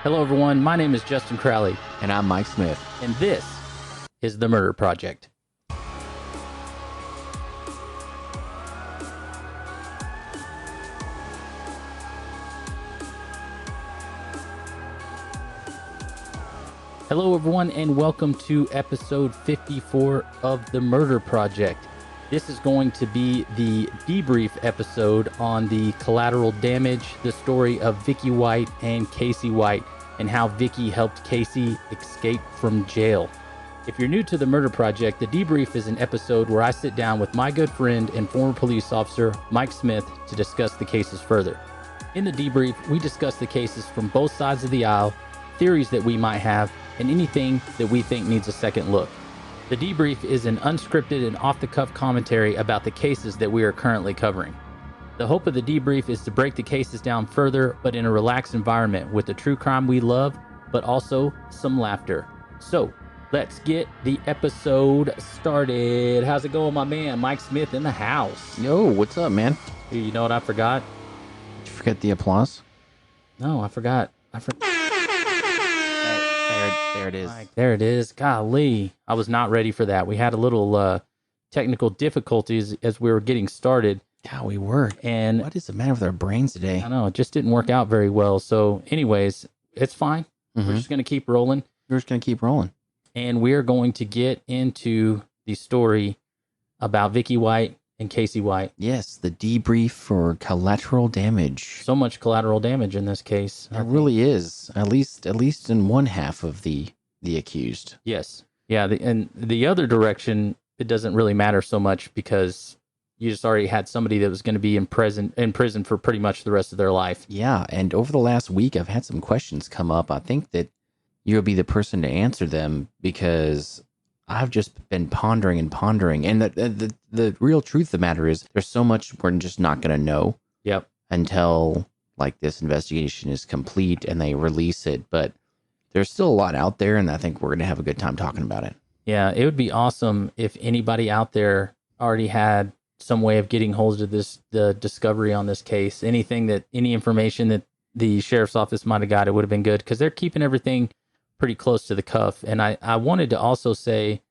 Hello, everyone. My name is Justin Crowley, And I'm Mike Smith. and this is The Murder Project. Hello, everyone, and welcome to episode 54 of The Murder Project. This is going to be the debrief episode on the collateral damage, the story of Vicky White and Casey White, and how Vicky helped Casey escape from jail. If you're new to The Murder Project, the debrief is an episode where I sit down with my good friend and former police officer, Mike Smith, to discuss the cases further. In the debrief, we discuss the cases from both sides of the aisle, theories that we might have, and anything that we think needs a second look. The debrief is an unscripted and off-the-cuff commentary about the cases that we are currently covering. The hope of the debrief is to break the cases down further, but in a relaxed environment with the true crime we love, but also some laughter. So, let's get the episode started. How's it going, my man? Mike Smith in the house. Yo, what's up, man? Dude, you know what I forgot? Did you forget the applause? No, I forgot. There it is. Mike, there it is. Golly, I was not ready for that. We had a little technical difficulties as we were getting started. God, we were. And What is the matter with our brains today? I know, it just didn't work out very well. So anyways, it's fine. We're just going to keep rolling. We're just going to keep rolling. And we're going to get into the story about Vicky White and Casey White. Yes, the debrief for collateral damage. So much collateral damage in this case. It really is. At least in one half of the accused. Yes. Yeah. And the other direction, it doesn't really matter so much because you just already had somebody that was going to be in prison for pretty much the rest of their life. Yeah, and over the last week, I've had some questions come up. I think that you'll be the person to answer them because I've just been pondering. And the real truth of the matter is there's so much we're just not going to know. Yep. Until like this investigation is complete and they release it. But there's still a lot out there, and I think we're going to have a good time talking about it. Yeah, it would be awesome if anybody out there already had some way of getting hold of the discovery on this case. Any information that the sheriff's office might have got, it would have been good because they're keeping everything pretty close to the cuff. And I wanted to also say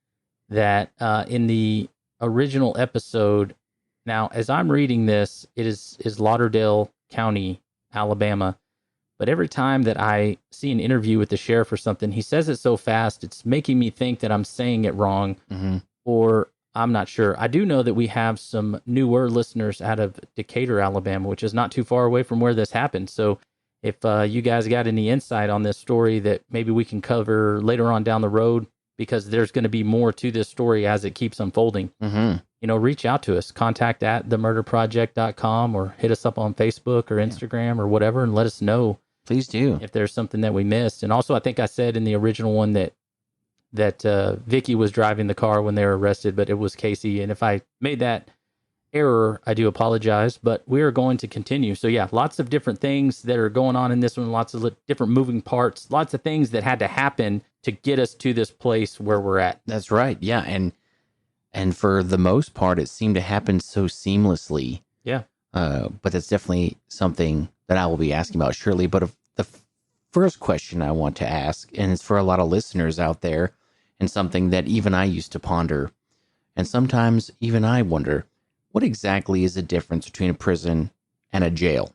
that in the original episode, now as I'm reading this, it is Lauderdale County, Alabama. But every time that I see an interview with the sheriff or something, he says it so fast, it's making me think that I'm saying it wrong, or I'm not sure. I do know that we have some newer listeners out of Decatur, Alabama, which is not too far away from where this happened. So if you guys got any insight on this story that maybe we can cover later on down the road, because there's going to be more to this story as it keeps unfolding, reach out to us. Contact at themurderproject.com or hit us up on Facebook or Instagram or whatever and let us know. Please do. If there's something that we missed. And also, I think I said in the original one that Vicky was driving the car when they were arrested, but it was Casey. And if I made that error, I do apologize, but we are going to continue. So yeah, lots of different things that are going on in this one, lots of different moving parts, lots of things that had to happen to get us to this place where we're at. That's right. Yeah. And for the most part, it seemed to happen so seamlessly. Yeah. But that's definitely something that I will be asking about shortly. But the first question I want to ask, and it's for a lot of listeners out there, and something that even I used to ponder, and sometimes even I wonder, what exactly is the difference between a prison and a jail?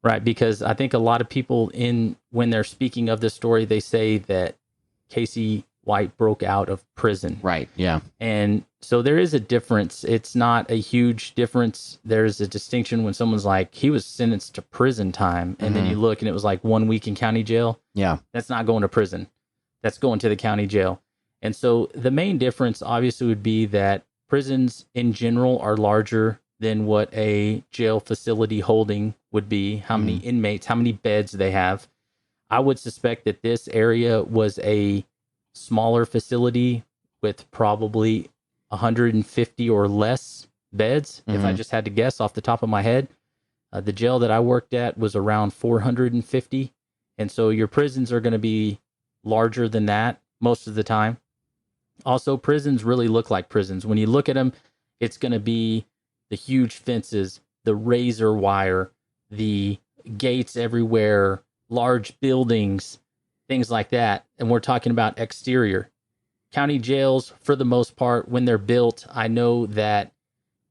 Right, because I think a lot of people when they're speaking of this story, they say that Casey White broke out of prison. Right, yeah. And so there is a difference. It's not a huge difference. There's a distinction when someone's like, he was sentenced to prison time, and then you look and it was like 1 week in county jail. Yeah. That's not going to prison. That's going to the county jail. And so the main difference obviously would be that prisons in general are larger than what a jail facility holding would be, how many inmates, how many beds they have. I would suspect that this area was a smaller facility with probably 150 or less beds, if I just had to guess off the top of my head. The jail that I worked at was around 450. And so your prisons are going to be larger than that most of the time. Also, prisons really look like prisons. When you look at them, it's going to be the huge fences, the razor wire, the gates everywhere, large buildings, things like that. And we're talking about exterior. County jails, for the most part, when they're built, I know that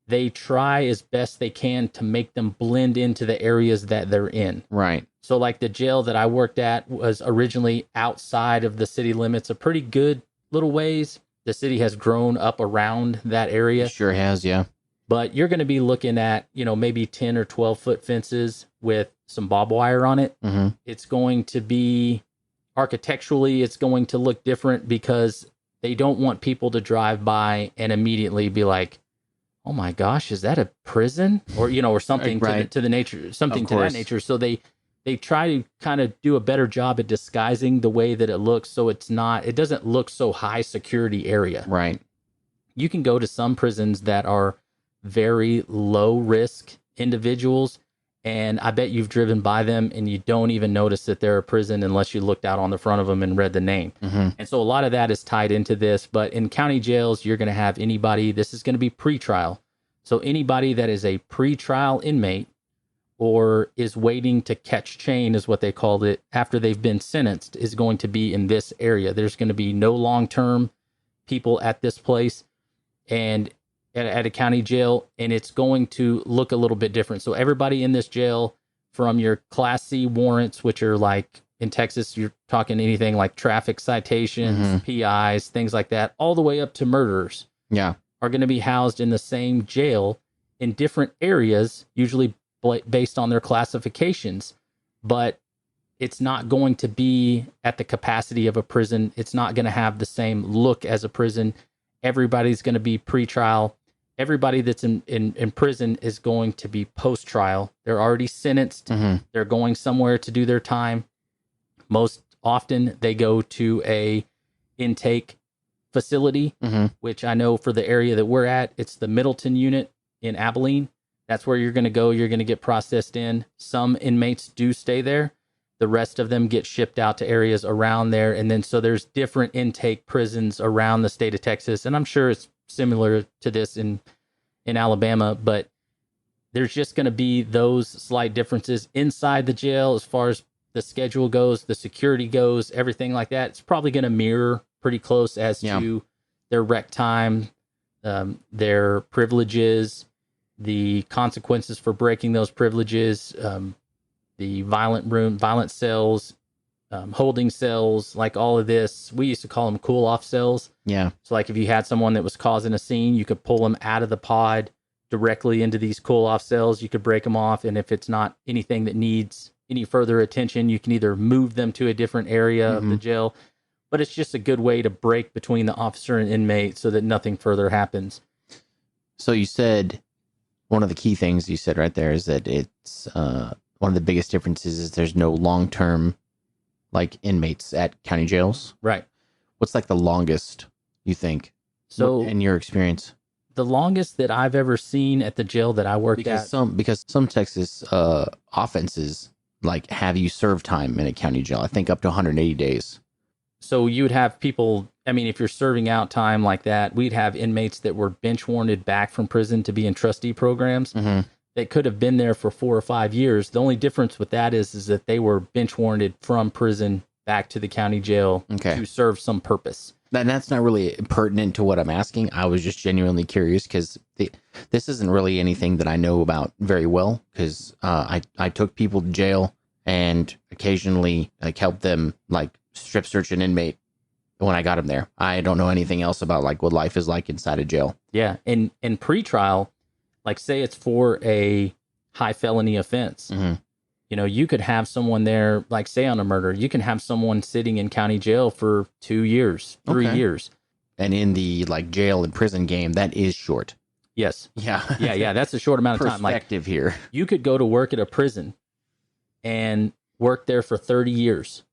they try as best they can to make them blend into the areas that they're in. Right. So like the jail that I worked at was originally outside of the city limits a pretty good little ways. The city has grown up around that area. It sure has, yeah. But you're going to be looking at, maybe 10 or 12-foot fences with some barbed wire on it. Mm-hmm. It's going to be, architecturally, it's going to look different because they don't want people to drive by and immediately be like, oh my gosh, is that a prison? Or something Right. to the nature, something to that nature. So they try to kind of do a better job at disguising the way that it looks. So it doesn't look so high security area. Right. You can go to some prisons that are very low risk individuals, and I bet you've driven by them and you don't even notice that they're a prison unless you looked out on the front of them and read the name. Mm-hmm. And so a lot of that is tied into this. But in county jails, you're going to have anybody, this is going to be pretrial. So anybody that is a pretrial inmate or is waiting to catch chain, is what they called it, after they've been sentenced, is going to be in this area. There's going to be no long-term people at this place and at a county jail, and it's going to look a little bit different. So everybody in this jail, from your Class C warrants, which are like in Texas, you're talking anything like traffic citations, PIs, things like that, all the way up to murderers, are going to be housed in the same jail in different areas, usually based on their classifications. But it's not going to be at the capacity of a prison. It's not going to have the same look as a prison. Everybody's going to be pretrial. Everybody that's in prison is going to be post-trial. They're already sentenced. Mm-hmm. They're going somewhere to do their time. Most often they go to a intake facility, which I know for the area that we're at, it's the Middleton unit in Abilene. That's where you're going to go. You're going to get processed in. Some inmates do stay there. The rest of them get shipped out to areas around there. And then so there's different intake prisons around the state of Texas. And I'm sure it's similar to this in Alabama, but there's just going to be those slight differences inside the jail as far as the schedule goes, the security goes, everything like that. It's probably going to mirror pretty close as to their rec time, their privileges, the consequences for breaking those privileges, the violent cells, holding cells, like all of this. We used to call them cool off cells. Yeah. So like if you had someone that was causing a scene, you could pull them out of the pod directly into these cool off cells. You could break them off. And if it's not anything that needs any further attention, you can either move them to a different area of the jail. But it's just a good way to break between the officer and inmate so that nothing further happens. So you said, one of the key things you said right there is that it's one of the biggest differences is there's no long-term like inmates at county jails. Right. What's like the longest you think? So in your experience, the longest that I've ever seen at the jail that I worked at, because some Texas offenses like have you serve time in a county jail. I think up to 180 days. So you would have people, I mean, if you're serving out time like that, we'd have inmates that were bench warranted back from prison to be in trustee programs. They could have been there for 4 or 5 years. The only difference with that is that they were bench warranted from prison back to the county jail to serve some purpose. And that's not really pertinent to what I'm asking. I was just genuinely curious because this isn't really anything that I know about very well because I took people to jail and occasionally like helped them like strip search an inmate when I got them there. I don't know anything else about like what life is like inside a jail. Yeah. And pre-trial, like say it's for a high felony offense, you could have someone there, like say on a murder, you can have someone sitting in county jail for 2 years, 3 years. And in the like jail and prison game, that is short. Yes. Yeah. Yeah. That's a short amount of time. Perspective here. You could go to work at a prison and work there for 30 years.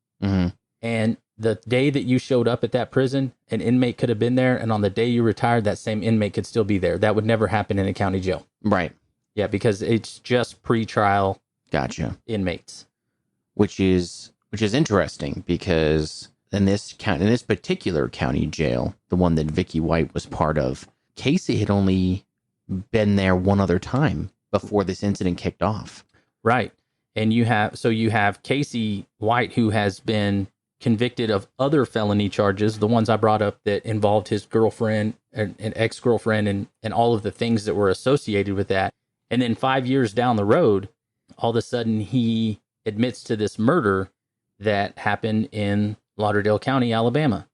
And the day that you showed up at that prison, an inmate could have been there. And on the day you retired, that same inmate could still be there. That would never happen in a county jail. Right. Yeah, because it's just pre-trial inmates. Which is interesting because in this particular county jail, the one that Vicky White was part of, Casey had only been there one other time before this incident kicked off. Right. And you have Casey White, who has been convicted of other felony charges, the ones I brought up that involved his girlfriend and ex-girlfriend and all of the things that were associated with that. And then 5 years down the road, all of a sudden he admits to this murder that happened in Lauderdale County, Alabama.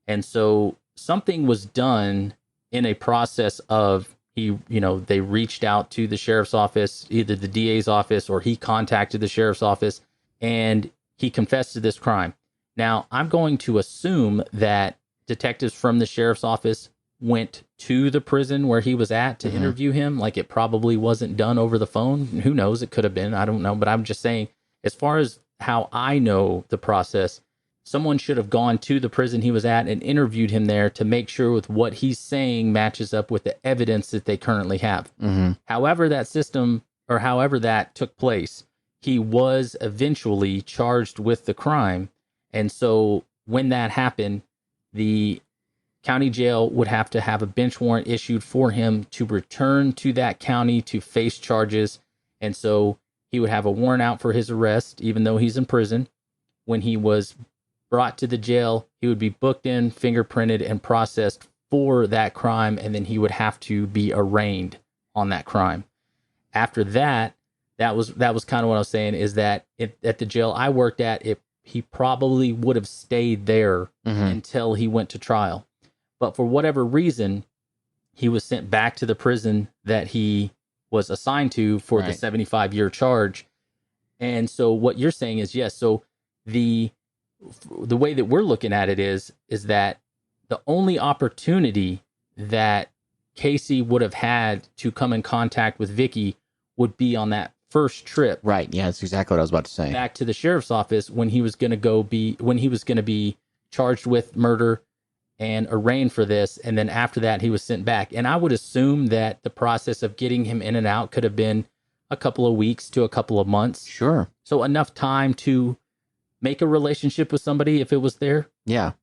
And so something was done in a process of they reached out to the sheriff's office, either the DA's office, or he contacted the sheriff's office, and he confessed to this crime. Now, I'm going to assume that detectives from the sheriff's office went to the prison where he was at to interview him. Like, it probably wasn't done over the phone. Who knows? It could have been. I don't know. But I'm just saying, as far as how I know the process, someone should have gone to the prison he was at and interviewed him there to make sure with what he's saying matches up with the evidence that they currently have. However that system, or however that took place, he was eventually charged with the crime. And so when that happened, the county jail would have to have a bench warrant issued for him to return to that county to face charges. And so he would have a warrant out for his arrest, even though he's in prison. When he was brought to the jail, he would be booked in, fingerprinted, and processed for that crime. And then he would have to be arraigned on that crime. After that, that was kind of what I was saying, is that at the jail I worked at, he probably would have stayed there until he went to trial. But for whatever reason, he was sent back to the prison that he was assigned to for the 75-year charge. And so what you're saying is, yes, so the way that we're looking at it is that the only opportunity that Casey would have had to come in contact with Vicky would be on that first trip. Right. Yeah, that's exactly what I was about to say. Back to the sheriff's office when he was going to be charged with murder and arraigned for this. And then after that, he was sent back. And I would assume that the process of getting him in and out could have been a couple of weeks to a couple of months. Sure. So enough time to make a relationship with somebody if it was there. Yeah.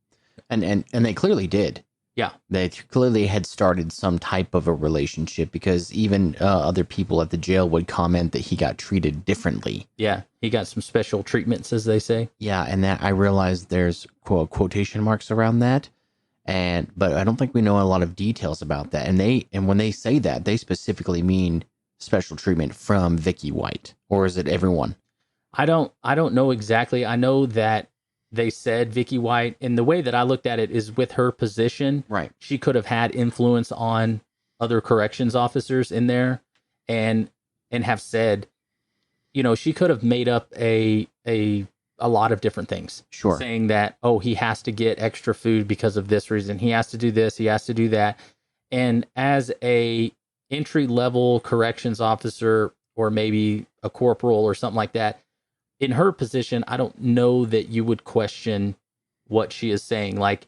And they clearly did. Yeah. They clearly had started some type of a relationship, because even other people at the jail would comment that he got treated differently. Yeah. He got some special treatments, as they say. Yeah. And that, I realized there's quotation marks around that. But I don't think we know a lot of details about that. And when they say that, they specifically mean special treatment from Vicky White, or is it everyone? I don't know exactly. I know that they said Vicky White, and the way that I looked at it is with her position, right? She could have had influence on other corrections officers in there, and have said, she could have made up a lot of different things. Sure. Saying that, oh, he has to get extra food because of this reason. He has to do this. He has to do that. And as a entry level corrections officer, or maybe a corporal or something like that, in her position, I don't know that you would question what she is saying. Like,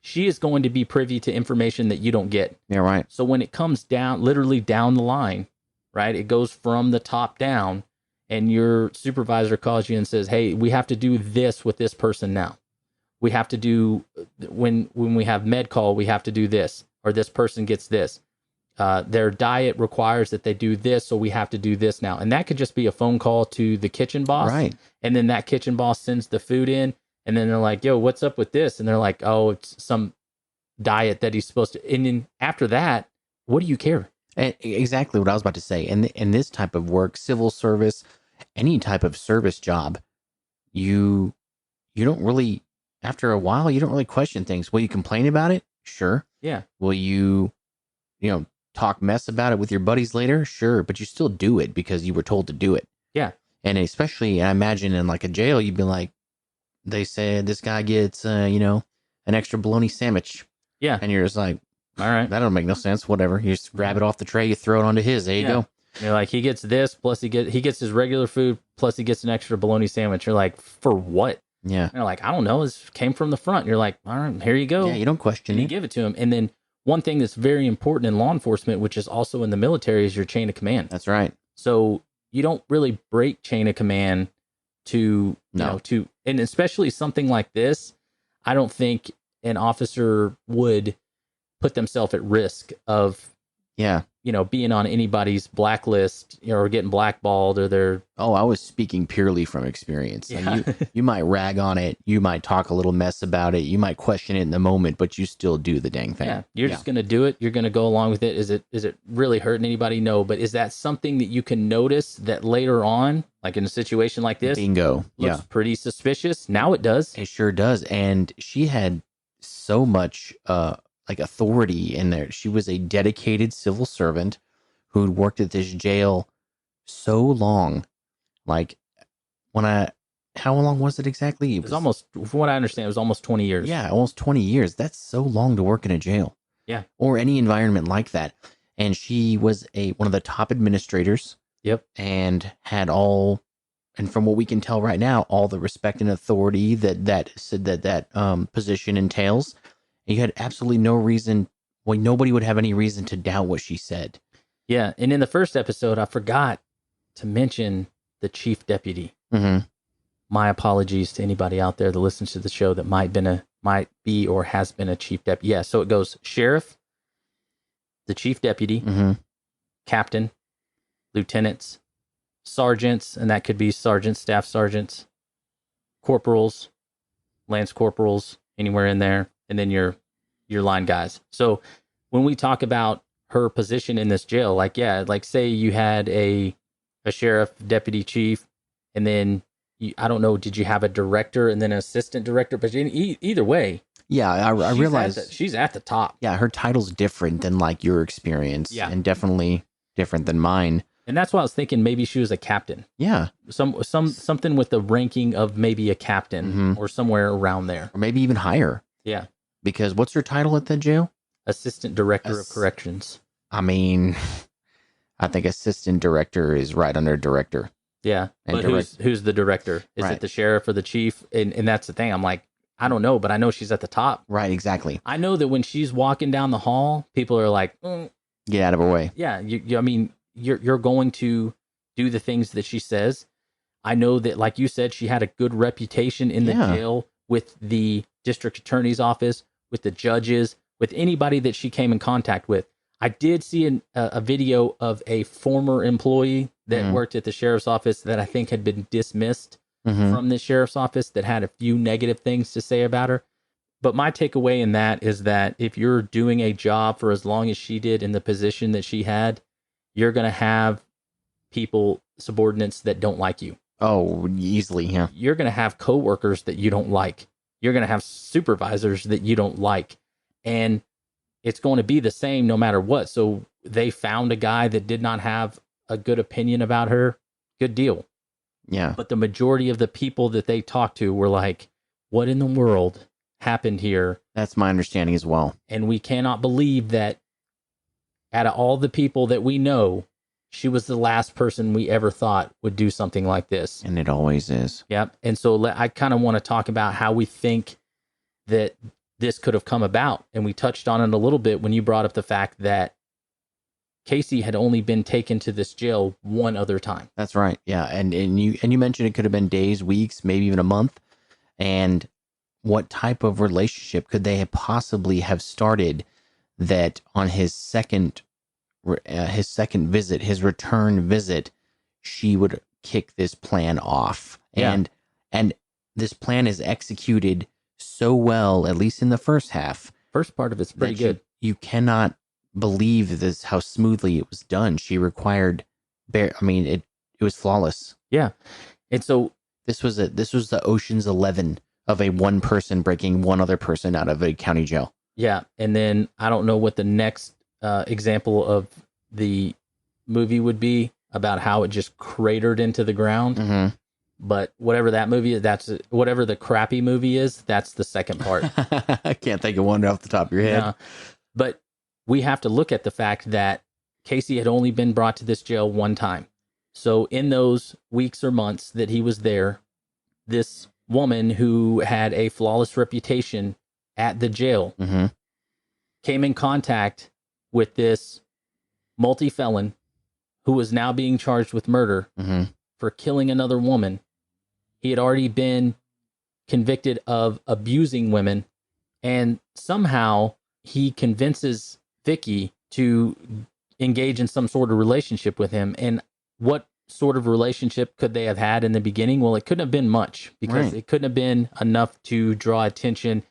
she is going to be privy to information that you don't get. Yeah, right. So when it comes down, literally down the line, right, it goes from the top down, and your supervisor calls you and says, hey, we have to do this with this person now. We have to do, when we have med call, we have to do this, or this person gets this. Their diet requires that they do this, so we have to do this now. And that could just be a phone call to the kitchen boss. Right. And then that kitchen boss sends the food in, and then they're like, yo, what's up with this? And they're like, oh, it's some diet that he's supposed to. And then after that, what do you care? Exactly what I was about to say. In this type of work, civil service, any type of service job, you don't really, after a while, you don't really question things. Will you complain about it? Sure. Yeah. Will you talk mess about it with your buddies later? Sure. But you still do it because you were told to do it. Yeah. And especially, I imagine in like a jail, you'd be like, they said this guy gets, an extra bologna sandwich. Yeah. And you're just like, all right, that don't make no sense. Whatever. You just grab it off the tray, you throw it onto his. There you go. You're like, he gets this, plus he gets his regular food, plus he gets an extra bologna sandwich. You're like, for what? Yeah. And you're like, I don't know. This came from the front. You're like, all right, here you go. Yeah, you don't question and it. You give it to him. And then one thing that's very important in law enforcement, which is also in the military, is your chain of command. That's right. So you don't really break chain of command and especially something like this, I don't think an officer would put themselves at risk of, being on anybody's blacklist or getting blackballed or they're Oh, I was speaking purely from experience. yeah. Like you might rag on it, you might talk a little mess about it, you might question it in the moment, but you still do the dang thing. Yeah, you're just going to do it. You're going to go along with it. Is it really hurting anybody? No, but is that something that you can notice that later on, like in a situation like this, Bingo. looks Yeah. pretty suspicious? Now it does. It sure does. And she had so much like authority in there. She was a dedicated civil servant who'd worked at this jail so long. Like when I how long was it exactly? It was almost, from what I understand, it was almost 20 years. Yeah, almost 20 years. That's so long to work in a jail. Yeah. Or any environment like that. And she was one of the top administrators. Yep. And had all, and from what we can tell right now, all the respect and authority that position entails. And you had absolutely no reason, well, nobody would have any reason to doubt what she said. Yeah. And in the first episode, I forgot to mention the chief deputy. Mm-hmm. My apologies to anybody out there that listens to the show that might be or has been a chief deputy. Yeah. So it goes sheriff, the chief deputy, Mm-hmm. captain, lieutenants, sergeants, and that could be sergeants, staff sergeants, corporals, lance corporals, anywhere in there, and then your line guys. So when we talk about her position in this jail, like say you had a sheriff, deputy chief, and then I don't know, did you have a director and then an assistant director? But either way, yeah, I realize she's at the top. Yeah, her title's different than like your experience, and definitely different than mine. And that's why I was thinking maybe she was a captain. Yeah, something with the ranking of maybe a captain or somewhere around there, or maybe even higher. Yeah, because what's her title at the jail? Assistant Director of Corrections. I mean, I think assistant director is right under director. Yeah, and but who's the director? Is it the sheriff or the chief? And that's the thing. I'm like, I don't know, but I know she's at the top. Right, exactly. I know that when she's walking down the hall, people are like, get out of her way. Yeah, I mean, you're going to do the things that she says. I know that, like you said, she had a good reputation in the jail with the district attorney's office, with the judges, with anybody that she came in contact with. I did see a video of a former employee that worked at the sheriff's office that I think had been dismissed from the sheriff's office that had a few negative things to say about her. But my takeaway in that is that if you're doing a job for as long as she did in the position that she had, you're going to have people, subordinates that don't like you. Oh, easily, yeah. You're going to have coworkers that you don't like. You're going to have supervisors that you don't like. And it's going to be the same no matter what. So they found a guy that did not have a good opinion about her. Good deal. Yeah. But the majority of the people that they talked to were like, what in the world happened here? That's my understanding as well. And we cannot believe that out of all the people that we know, she was the last person we ever thought would do something like this. And it always is. Yep. And so I kind of want to talk about how we think that this could have come about. And we touched on it a little bit when you brought up the fact that Casey had only been taken to this jail one other time. That's right. Yeah. And you mentioned it could have been days, weeks, maybe even a month. And what type of relationship could they possibly have started that on his second visit, his return visit, she would kick this plan off? Yeah. And this plan is executed so well, at least in the first half. First part of it's pretty good. You cannot believe this, how smoothly it was done. She required it was flawless. Yeah. And so this was the Ocean's 11 of a one person breaking one other person out of a county jail. Yeah. And then I don't know what the next example of the movie would be about how it just cratered into the ground. But whatever that movie is, whatever the crappy movie is, that's the second part. I can't think of one off the top of your head. No. But we have to look at the fact that Casey had only been brought to this jail one time. So in those weeks or months that he was there, this woman who had a flawless reputation at the jail came in contact with this multi-felon who was now being charged with murder for killing another woman. He had already been convicted of abusing women, and somehow he convinces Vicky to engage in some sort of relationship with him. And what sort of relationship could they have had in the beginning? Well, it couldn't have been much, because it couldn't have been enough to draw attention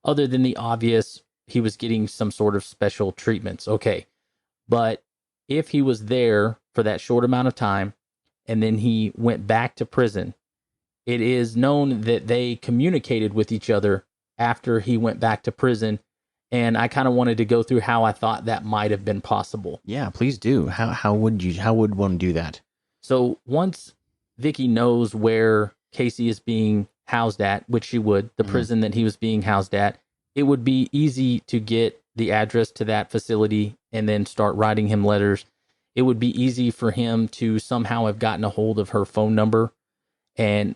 other than the obvious. He was getting some sort of special treatments. Okay. But if he was there for that short amount of time and then he went back to prison, it is known that they communicated with each other after he went back to prison. And I kind of wanted to go through how I thought that might have been possible. Yeah, please do. How would one do that? So once Vicky knows where Casey is being housed at, which she would, the prison that he was being housed at, it would be easy to get the address to that facility and then start writing him letters. It would be easy for him to somehow have gotten a hold of her phone number, and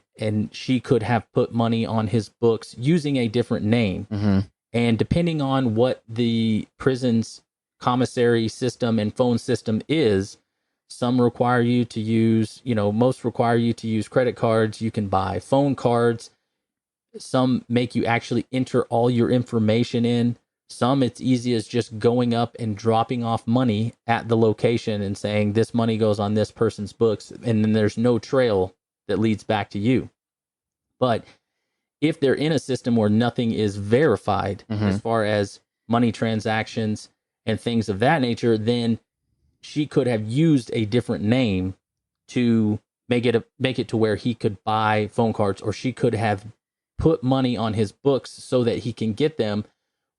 she could have put money on his books using a different name. And depending on what the prison's commissary system and phone system is, some require you to use, most require you to use credit cards. You can buy phone cards. Some make you actually enter all your information in. Some, it's easy as just going up and dropping off money at the location and saying this money goes on this person's books, and then there's no trail that leads back to you. But if they're in a system where nothing is verified as far as money transactions and things of that nature, then she could have used a different name to make it to where he could buy phone cards, or she could have put money on his books so that he can get them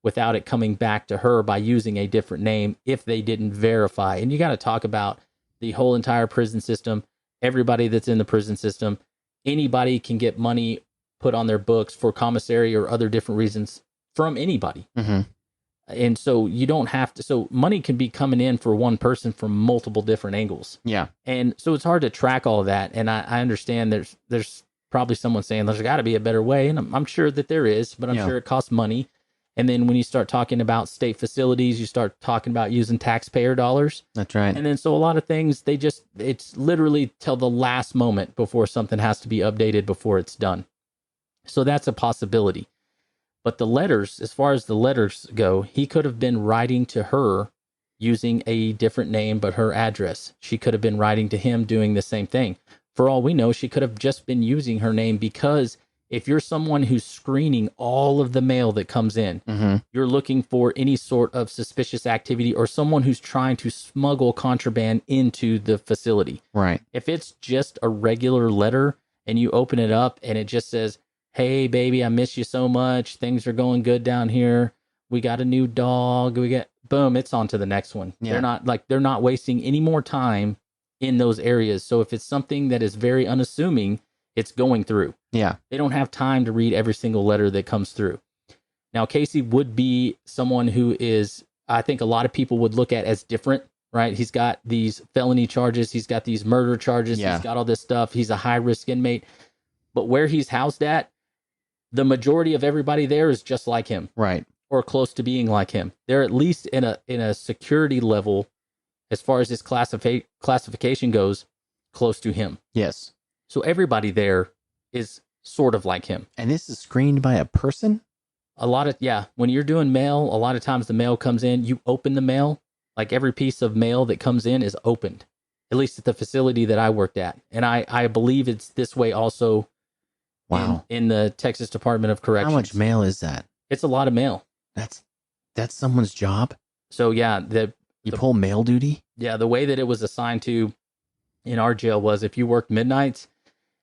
without it coming back to her by using a different name if they didn't verify. And you got to talk about the whole entire prison system, everybody that's in the prison system. Anybody can get money put on their books for commissary or other different reasons from anybody. And so you don't have to, so money can be coming in for one person from multiple different angles. Yeah. And so it's hard to track all of that. And I understand there's probably someone saying there's got to be a better way. And I'm sure that there is, but I'm sure it costs money. And then when you start talking about state facilities, you start talking about using taxpayer dollars. That's right. And then so a lot of things, it's literally till the last moment before something has to be updated before it's done. So that's a possibility. But the letters, as far as the letters go, he could have been writing to her using a different name, but her address. She could have been writing to him doing the same thing. For all we know, she could have just been using her name, because if you're someone who's screening all of the mail that comes in, you're looking for any sort of suspicious activity or someone who's trying to smuggle contraband into the facility. Right. If it's just a regular letter and you open it up and it just says, "Hey, baby, I miss you so much. Things are going good down here. We got a new dog. Boom, it's on to the next one." Yeah. They're not wasting any more time in those areas. So if it's something that is very unassuming, it's going through. Yeah. They don't have time to read every single letter that comes through. Now, Casey would be someone who is, I think a lot of people would look at as different, right? He's got these felony charges. He's got these murder charges. Yeah. He's got all this stuff. He's a high risk inmate. But where he's housed at, the majority of everybody there is just like him. Right. Or close to being like him. They're at least in a security level, as far as his classification goes, close to him. Yes. So everybody there is sort of like him. And this is screened by a person? When you're doing mail, a lot of times the mail comes in, you open the mail, like every piece of mail that comes in is opened, at least at the facility that I worked at. And I believe it's this way also. Wow. In the Texas Department of Corrections. How much mail is that? It's a lot of mail. That's someone's job? So yeah, you pull mail duty? Yeah, the way that it was assigned to in our jail was if you worked midnights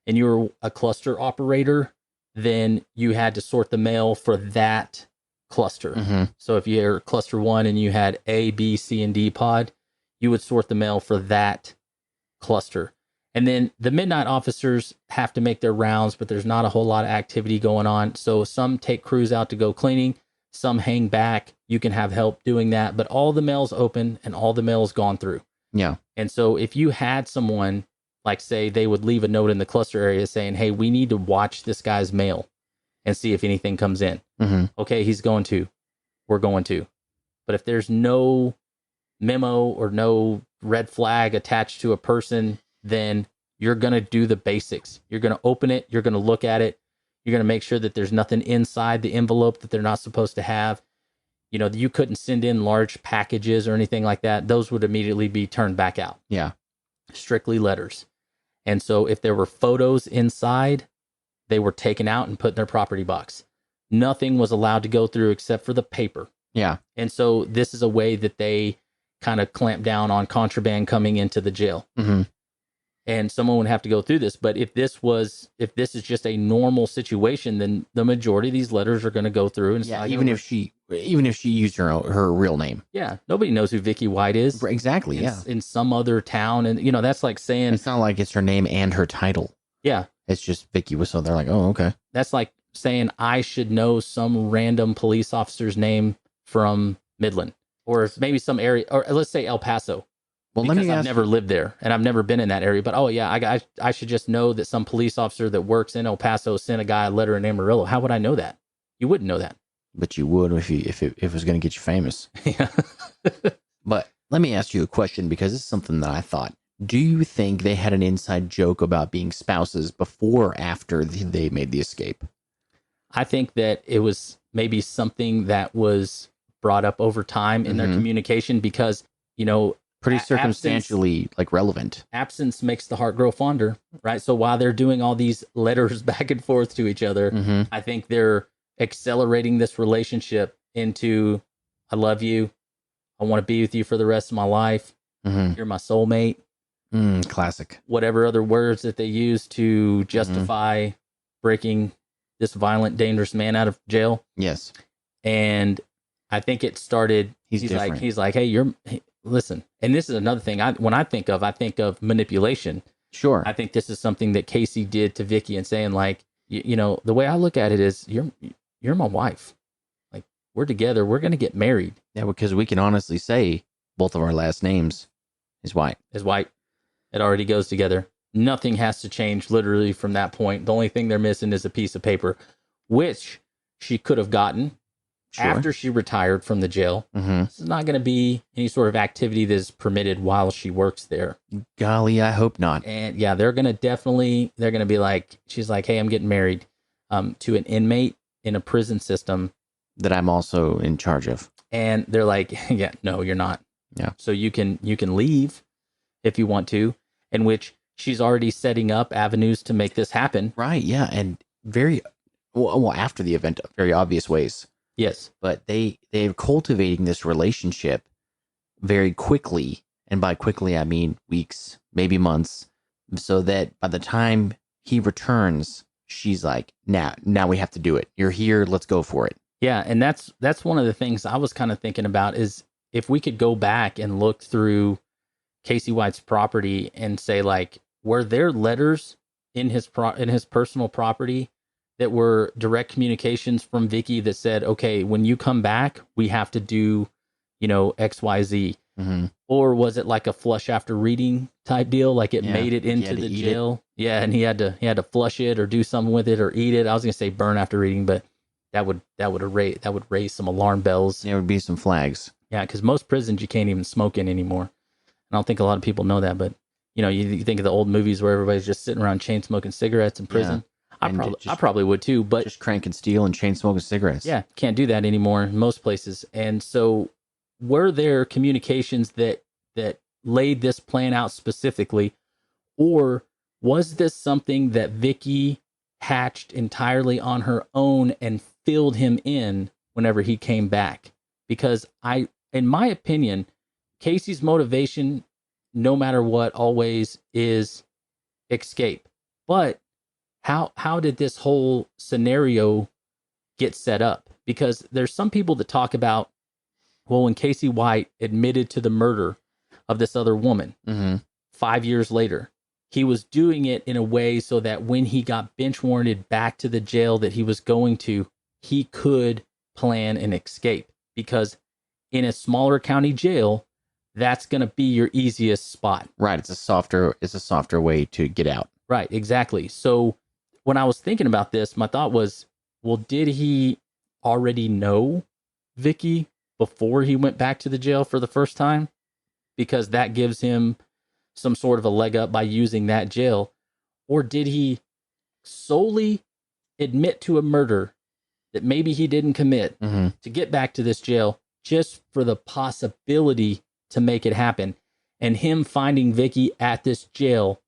and you were a cluster operator, then you had to sort the mail for that cluster. So if you're cluster 1 and you had A, B, C, and D pod, you would sort the mail for that cluster. And then the midnight officers have to make their rounds, but there's not a whole lot of activity going on. So some take crews out to go cleaning, some hang back. You can have help doing that, but all the mail's open and all the mail's gone through. Yeah. And so if you had someone, like say they would leave a note in the cluster area saying, "Hey, we need to watch this guy's mail and see if anything comes in." Okay, we're going to. But if there's no memo or no red flag attached to a person, then you're going to do the basics. You're going to open it. You're going to look at it. You're going to make sure that there's nothing inside the envelope that they're not supposed to have. you couldn't send in large packages or anything like that. Those would immediately be turned back out. Yeah. Strictly letters. And so if there were photos inside, they were taken out and put in their property box. Nothing was allowed to go through except for the paper. Yeah. And so this is a way that they kind of clamp down on contraband coming into the jail. Mm-hmm. And someone would have to go through this. But if this is just a normal situation, then the majority of these letters are going to go through. And even if she used her real name. Yeah. Nobody knows who Vicky White is. Exactly. In some other town. And, that's like saying. It's not like it's her name and her title. Yeah. It's just Vicky was, so they're like, oh, okay. That's like saying I should know some random police officer's name from Midland or maybe some area, or let's say El Paso. Well, because I've never lived there and I've never been in that area. But I should just know that some police officer that works in El Paso sent a guy a letter in Amarillo. How would I know that? You wouldn't know that. But you would if it was going to get you famous. Yeah. But let me ask you a question, because this is something that I thought. Do you think they had an inside joke about being spouses before or after they made the escape? I think that it was maybe something that was brought up over time in their communication because, pretty circumstantially relevant. Absence makes the heart grow fonder, right? So while they're doing all these letters back and forth to each other, I think they're accelerating this relationship into, I love you. I want to be with you for the rest of my life. You're my soulmate. Classic. Whatever other words that they use to justify breaking this violent, dangerous man out of jail. Yes. And I think it started, he's like, hey, listen. And this is another thing. When I think of manipulation. Sure. I think this is something that Casey did to Vicky and saying like, the way I look at it is you're my wife. Like, we're together. We're going to get married. Yeah, because we can honestly say both of our last names is White. It already goes together. Nothing has to change literally from that point. The only thing they're missing is a piece of paper, which she could have gotten after she retired from the jail. This is not going to be any sort of activity that is permitted while she works there. Golly, I hope not. And yeah, they're going to be like, she's like, hey, I'm getting married to an inmate in a prison system that I'm also in charge of. And they're like, yeah, no, you're not. Yeah. So you can leave if you want to, in which she's already setting up avenues to make this happen. Right. Yeah. And very well after the event, very obvious ways. Yes. But they're cultivating this relationship very quickly. And by quickly, I mean weeks, maybe months. So that by the time he returns, she's like, now we have to do it. You're here. Let's go for it. Yeah. And that's one of the things I was kind of thinking about is if we could go back and look through Casey White's property and say, like, were there letters in his personal property that were direct communications from Vicky that said, okay, when you come back, we have to do, XYZ. Or was it like a flush after reading type deal? Like it made it into the jail. Yeah. And he had to flush it or do something with it or eat it. I was going to say burn after reading, but that would raise some alarm bells. There would be some flags. Yeah. Cause most prisons you can't even smoke in anymore. I don't think a lot of people know that, but you think of the old movies where everybody's just sitting around chain smoking cigarettes in prison. Yeah. I probably would too, but just cranking steel and chain smoking cigarettes. Yeah, can't do that anymore in most places. And so, were there communications that laid this plan out specifically, or was this something that Vicky hatched entirely on her own and filled him in whenever he came back? Because in my opinion, Casey's motivation, no matter what, always is escape. But how did this whole scenario get set up? Because there's some people that talk about, well, when Casey White admitted to the murder of this other woman 5 years later, he was doing it in a way so that when he got bench warranted back to the jail that he was going to, he could plan an escape. Because in a smaller county jail, that's going to be your easiest spot. Right. It's a softer way to get out. Right. Exactly. So when I was thinking about this, my thought was, well, did he already know Vicky before he went back to the jail for the first time? Because that gives him some sort of a leg up by using that jail. Or did he solely admit to a murder that maybe he didn't commit to get back to this jail just for the possibility to make it happen. And him finding Vicky at this jail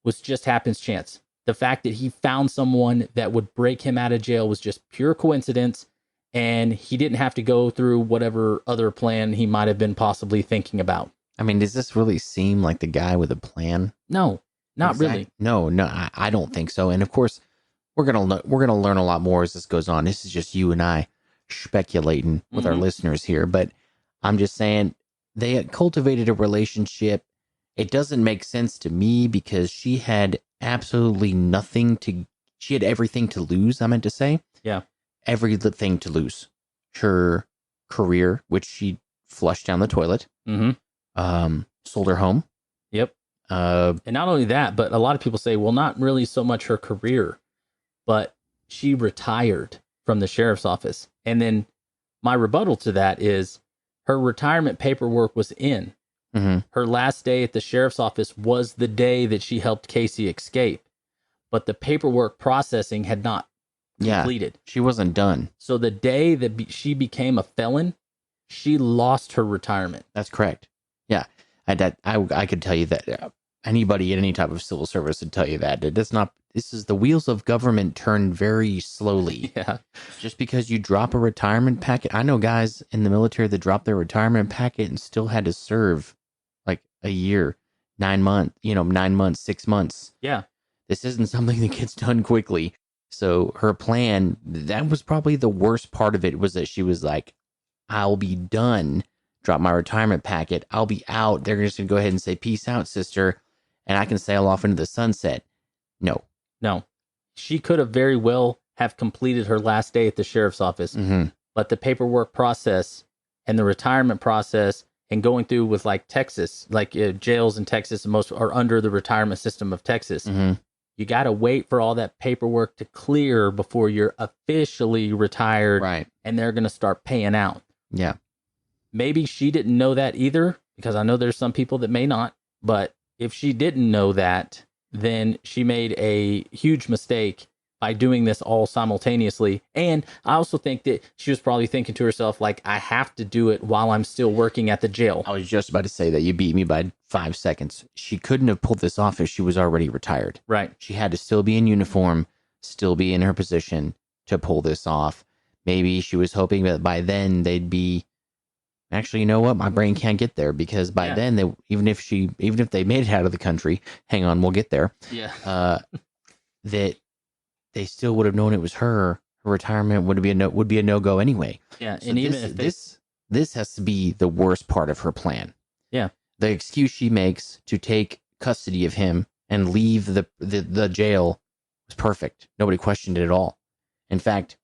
was just happenstance. The fact that he found someone that would break him out of jail was just pure coincidence. And he didn't have to go through whatever other plan he might have been possibly thinking about. I mean, does this really seem like the guy with a plan? No, not really. No, I don't think so. And of course, we're gonna learn a lot more as this goes on. This is just you and I speculating with our listeners here, but I'm just saying they had cultivated a relationship. It doesn't make sense to me because she had absolutely nothing to. She had everything to lose. I meant to say, Yeah. everything to lose. Her career, which she flushed down the toilet. Sold her home. Yep. And not only that, but a lot of people say, well, not really so much her career, but she retired from the sheriff's office. And then my rebuttal to that is her retirement paperwork was in. Her last day at the sheriff's office was the day that she helped Casey escape, but the paperwork processing had not completed. Yeah, she wasn't done. So the day that she became a felon, she lost her retirement. That's correct. Yeah, I could tell you that anybody in any type of civil service would tell you that. It's not. This is the wheels of government turn very slowly. Yeah. Just because you drop a retirement packet, I know guys in the military that dropped their retirement packet and still had to serve like a year, 9 months. 9 months, 6 months. Yeah. This isn't something that gets done quickly. So her plan, that was probably the worst part of it, was that she was like, I'll be done. Drop my retirement packet. I'll be out. They're just going to go ahead and say, peace out, sister. And I can sail off into the sunset. No. She could have very well have completed her last day at the sheriff's office. But the paperwork process and the retirement process and going through with like Texas, like jails in Texas, most are under the retirement system of Texas. You got to wait for all that paperwork to clear before you're officially retired. Right. And they're going to start paying out. Yeah. Maybe she didn't know that either, because I know there's some people that may not. But if she didn't know that, then she made a huge mistake by doing this all simultaneously. And I also think that she was probably thinking to herself, like, I have to do it while I'm still working at the jail. I was just about to say that. You beat me by 5 seconds. She couldn't have pulled this off if she was already retired. Right. She had to still be in uniform, still be in her position to pull this off. Maybe she was hoping that by then they'd be... Actually, you know what? My brain can't get there, because by then, even if they made it out of the country, hang on, we'll get there. Yeah. That they still would have known it was her. Her retirement would be a no-go anyway. Yeah, So and even if this has to be the worst part of her plan. Yeah. The excuse she makes to take custody of him and leave the jail was perfect. Nobody questioned it at all. In fact,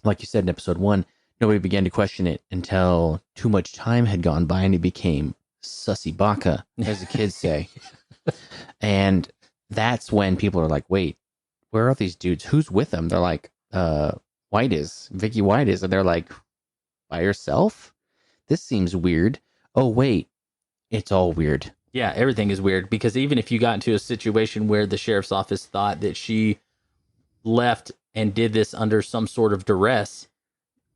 like you said in episode 1, nobody began to question it until too much time had gone by and it became sussy baka, as the kids say. And that's when people are like, wait, where are these dudes? Who's with them? They're like, Vicky White is. And they're like, by herself? This seems weird. Oh, wait, it's all weird. Yeah, everything is weird, because even if you got into a situation where the sheriff's office thought that she left and did this under some sort of duress,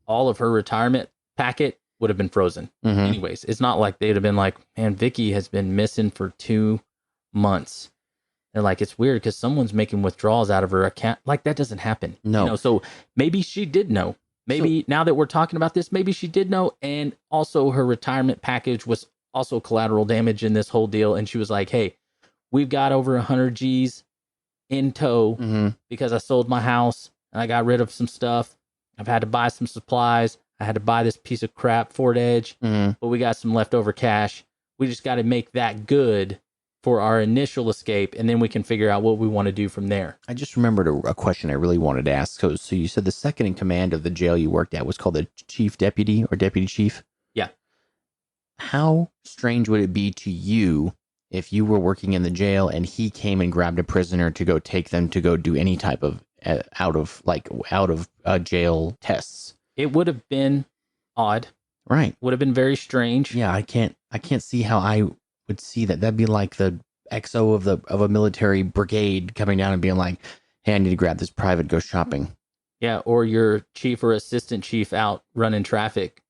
all of her retirement packet would have been frozen. Anyways, it's not like they'd have been like, man, Vicky has been missing for 2 months. They're like, it's weird because someone's making withdrawals out of her account. Like, that doesn't happen. No. So maybe she did know. Maybe now that we're talking about this, maybe she did know. And also her retirement package was also collateral damage in this whole deal. And she was like, hey, we've got over 100 G's in tow because I sold my house and I got rid of some stuff. I've had to buy some supplies. I had to buy this piece of crap Ford Edge, but we got some leftover cash. We just got to make that good for our initial escape, and then we can figure out what we want to do from there. I just remembered a question I really wanted to ask. So you said the second in command of the jail you worked at was called the chief deputy or deputy chief? Yeah. How strange would it be to you if you were working in the jail and he came and grabbed a prisoner to go take them to go do any type of out of jail tests? It would have been odd. Right. Would have been very strange. Yeah, I can't see how I would see that. That'd be like the XO of a military brigade coming down and being like, hey, I need to grab this private, go shopping. Yeah, or your chief or assistant chief out running traffic.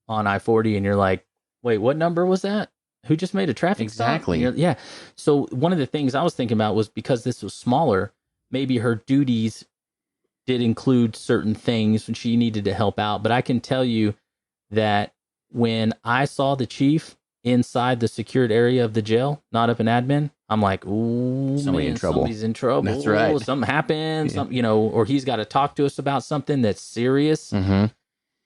on I-40 and you're like, wait, what number was that? Who just made a traffic Exactly. stop? Yeah. So one of the things I was thinking about was because this was smaller, maybe her duties did include certain things when she needed to help out. But I can tell you that when I saw the chief inside the secured area of the jail, not up an admin, I'm like, ooh, Somebody man, in trouble. somebody's in trouble. That's right. Something happened, Yeah. something, or he's got to talk to us about something that's serious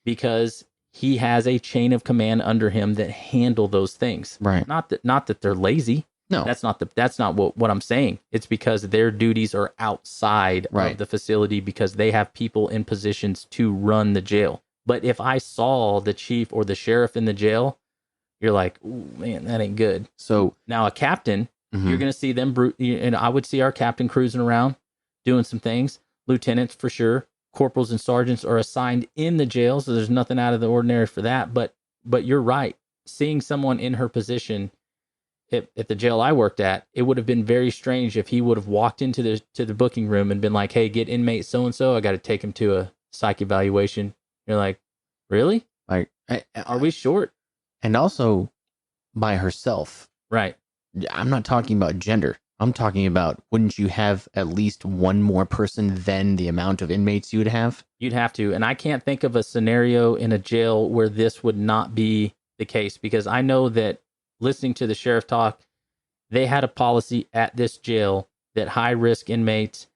because he has a chain of command under him that handle those things. Right. Not that they're lazy. No. That's not what I'm saying. It's because their duties are outside Right. of the facility because they have people in positions to run the jail. But if I saw the chief or the sheriff in the jail, you're like, ooh, man, that ain't good. So now a captain, you're going to see them, and I would see our captain cruising around doing some things. Lieutenants for sure. Corporals and sergeants are assigned in the jail, so there's nothing out of the ordinary for that. But you're right. Seeing someone in her position at the jail I worked at, it would have been very strange if he would have walked into the booking room and been like, "Hey, get inmate so and so. I got to take him to a psych evaluation." You're like, "Really? Like, Are we short?" And also by herself. Right. I'm not talking about gender. I'm talking about, wouldn't you have at least one more person than the amount of inmates you would have? You'd have to. And I can't think of a scenario in a jail where this would not be the case, because I know that listening to the sheriff talk, they had a policy at this jail that high risk inmates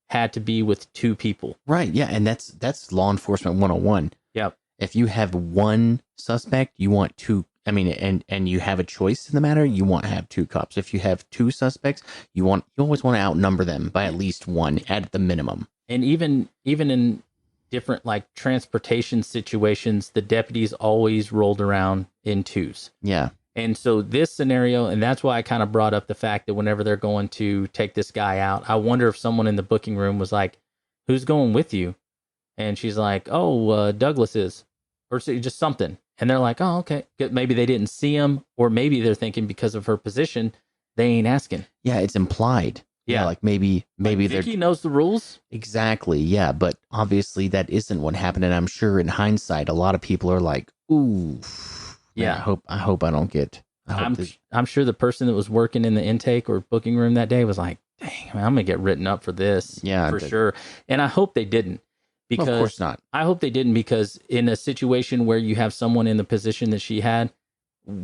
had to be with two people. Right. Yeah. And that's law enforcement 101. Yep. If you have one suspect, you want two. I mean, and you have a choice in the matter, you want to have two cops. If you have two suspects, you always want to outnumber them by at least one at the minimum. And even in different like transportation situations, the deputies always rolled around in twos. Yeah. And so this scenario, and that's why I kind of brought up the fact that whenever they're going to take this guy out, I wonder if someone in the booking room was like, "Who's going with you?" And she's like, "Oh, Douglas is," or just something. And they're like, "Oh, okay." Maybe they didn't see him, or maybe they're thinking because of her position, they ain't asking. Yeah, it's implied. Yeah, like maybe like Vicky knows the rules. Exactly. Yeah, but obviously that isn't what happened, and I'm sure in hindsight, a lot of people are like, "Ooh, yeah." Man, I hope I don't get." I'm sure the person that was working in the intake or booking room that day was like, "Dang, man, I'm gonna get written up for this." Yeah, for sure. And I hope they didn't. Because of course not. I hope they didn't, because in a situation where you have someone in the position that she had,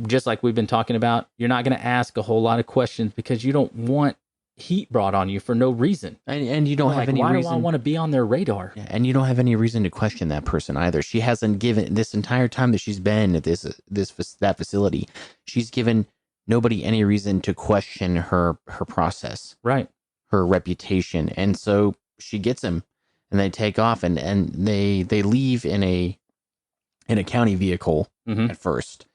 just like we've been talking about, you're not going to ask a whole lot of questions because you don't want heat brought on you for no reason. And you don't have any why reason. do I want to be on their radar? Yeah, and you don't have any reason to question that person either. She hasn't given, this entire time that she's been at that facility, she's given nobody any reason to question her process, right? Her reputation, and so she gets him. And they take off, and they leave in a county vehicle at first,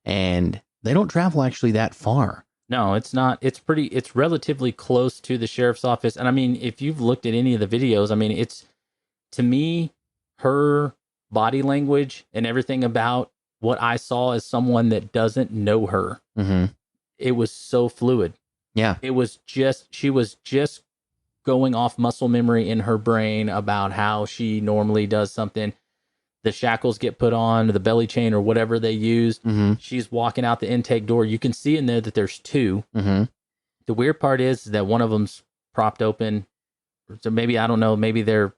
and they don't travel actually that far. No, it's not. It's relatively close to the sheriff's office. And I mean, if you've looked at any of the videos, I mean, it's, to me, her body language and everything about what I saw as someone that doesn't know her, it was so fluid. Yeah. She was just going off muscle memory in her brain about how she normally does something. The shackles get put on, the belly chain or whatever they used. She's walking out the intake door. You can see in there that there's two. The weird part is that one of them's propped open. So maybe, I don't know, maybe their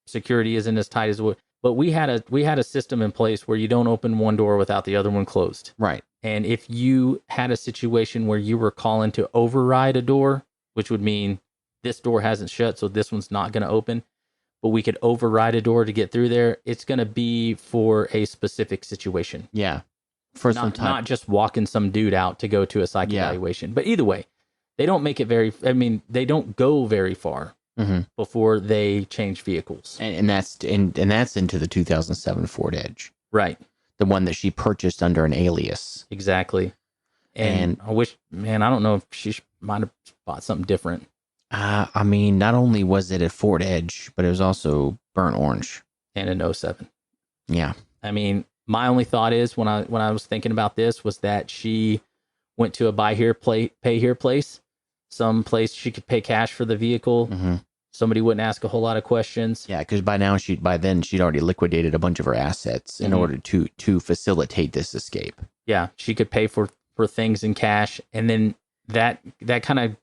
security isn't as tight as what, but we had a system in place where you don't open one door without the other one closed. Right. And if you had a situation where you were calling to override a door, which would mean this door hasn't shut, so this one's not going to open, but we could override a door to get through there, it's going to be for a specific situation. Yeah. For some time. Not just walking some dude out to go to a psych evaluation. But either way, they don't make it they don't go very far before they change vehicles. And that's into the 2007 Ford Edge. Right. The one that she purchased under an alias. Exactly. And I wish, man, I don't know if she might have bought something different. I mean, not only was it a Ford Edge, but it was also burnt orange. And an 07. Yeah. I mean, my only thought is when I was thinking about this was that she went to a buy here, pay here place, some place she could pay cash for the vehicle, Somebody wouldn't ask a whole lot of questions. Yeah, because by then she'd already liquidated a bunch of her assets in order to facilitate this escape. Yeah, she could pay for things in cash, and then that kind of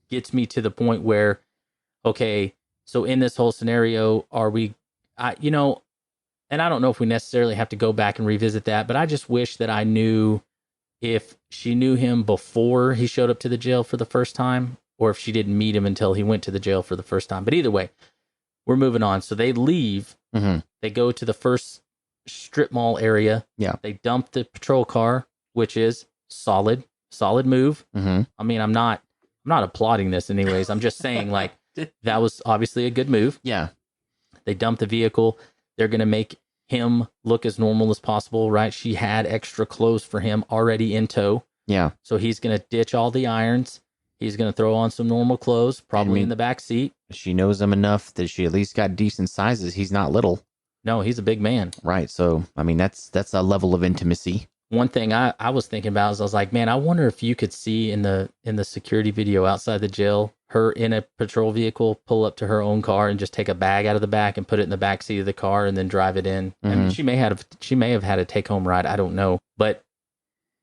gets me to the point where, okay, so in this whole scenario, are we, and I don't know if we necessarily have to go back and revisit that, but I just wish that I knew if she knew him before he showed up to the jail for the first time, or if she didn't meet him until he went to the jail for the first time. But either way, we're moving on. So they leave. They go to the first strip mall area. Yeah. They dump the patrol car, which is solid move. I mean, I'm not applauding this anyways. I'm just saying, like, that was obviously a good move. Yeah. They dump the vehicle. They're going to make him look as normal as possible, right? She had extra clothes for him already in tow. Yeah. So he's going to ditch all the irons. He's going to throw on some normal clothes, probably in the back seat. She knows him enough that she at least got decent sizes. He's not little. No, he's a big man. Right. So, I mean, that's a level of intimacy. One thing I was thinking about is I was like, man, I wonder if you could see in the security video outside the jail, her in a patrol vehicle, pull up to her own car and just take a bag out of the back and put it in the back seat of the car and then drive it in. I mean, she may have had a take home ride. I don't know, but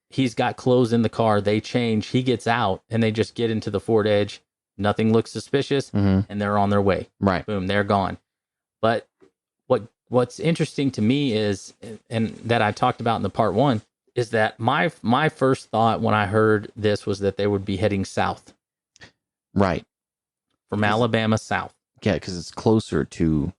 he's got clothes in the car. They change. He gets out and they just get into the Ford Edge. Nothing looks suspicious, and they're on their way. Right. Boom, they're gone. But what's interesting to me is, and that I talked about in the part one, is that my first thought when I heard this was that they would be heading south. Right. From Alabama south. Yeah, because it's closer to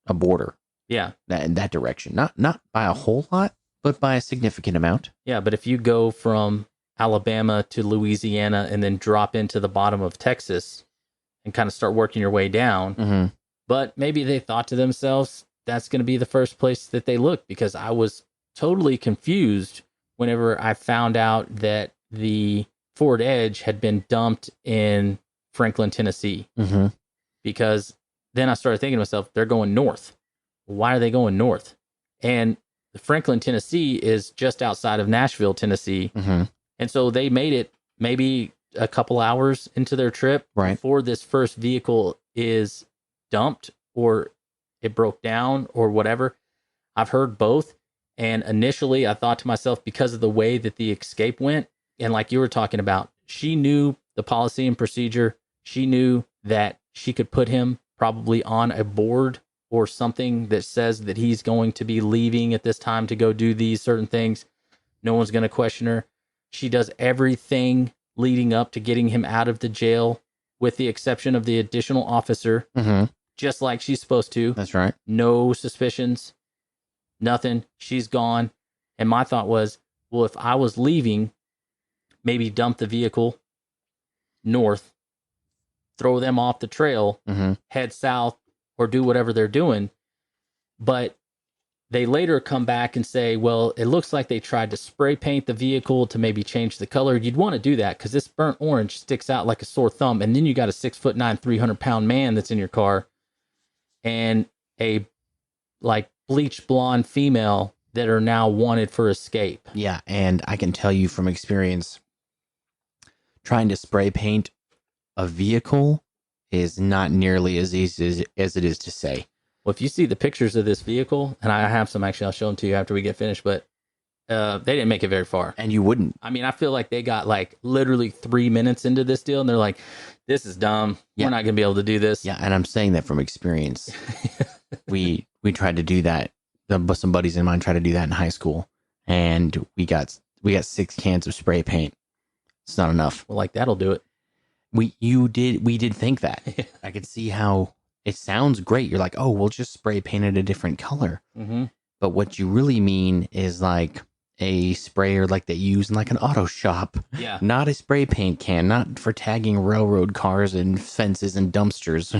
a border. Yeah. In that direction. Not by a whole lot, but by a significant amount. Yeah, but if you go from Alabama to Louisiana and then drop into the bottom of Texas and kind of start working your way down, but maybe they thought to themselves, that's going to be the first place that they look, because I was totally confused whenever I found out that the Ford Edge had been dumped in Franklin, Tennessee. Because then I started thinking to myself, they're going north. Why are they going north? And Franklin, Tennessee is just outside of Nashville, Tennessee. And so they made it maybe a couple hours into their trip before this first vehicle is dumped or it broke down or whatever. I've heard both. And initially I thought to myself, because of the way that the escape went, and like you were talking about, she knew the policy and procedure. She knew that she could put him probably on a board or something that says that he's going to be leaving at this time to go do these certain things. No one's going to question her. She does everything leading up to getting him out of the jail, with the exception of the additional officer, just like she's supposed to. That's right. No suspicions, nothing. She's gone. And my thought was, well, if I was leaving, maybe dump the vehicle north, throw them off the trail, head south, or do whatever they're doing. But they later come back and say, well, it looks like they tried to spray paint the vehicle to maybe change the color. You'd want to do that because this burnt orange sticks out like a sore thumb. And then you got a 6'9", 300-pound man that's in your car and a like bleach blonde female that are now wanted for escape. Yeah, and I can tell you from experience, trying to spray paint a vehicle is not nearly as easy as it is to say. Well, if you see the pictures of this vehicle, and I have some, actually, I'll show them to you after we get finished, but they didn't make it very far. And you wouldn't. I mean, I feel like they got like literally 3 minutes into this deal, and they're like, this is dumb. Yeah. We're not going to be able to do this. Yeah, and I'm saying that from experience. we tried to do that. Some buddies of mine tried to do that in high school, and we got 6 cans of spray paint. It's not enough. Well, like that'll do it. We did think that. I could see how it sounds great. You're like, oh, we'll just spray paint it a different color. But what you really mean is like a sprayer like they use in like an auto shop. Yeah. Not a spray paint can, not for tagging railroad cars and fences and dumpsters.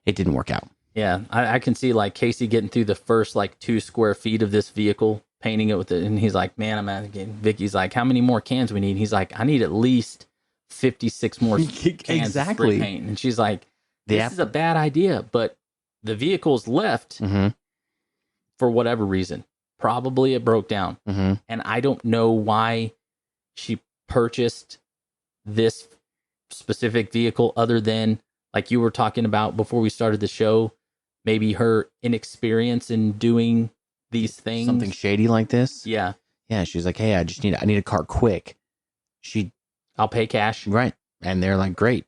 It didn't work out. Yeah. I can see like Casey getting through the first like 2 square feet of this vehicle, painting it with it. And he's like, man, I'm out again. Vicky's like, how many more cans we need? He's like, I need at least 56 more cans of spray paint. And she's like, this is a bad idea. But the vehicle's left for whatever reason. Probably it broke down. And I don't know why she purchased this specific vehicle other than like you were talking about before we started the show, maybe her inexperience in doing these things. Something shady like this. Yeah. Yeah, she's like, hey, I need a car quick. I'll pay cash. Right. And they're like, great.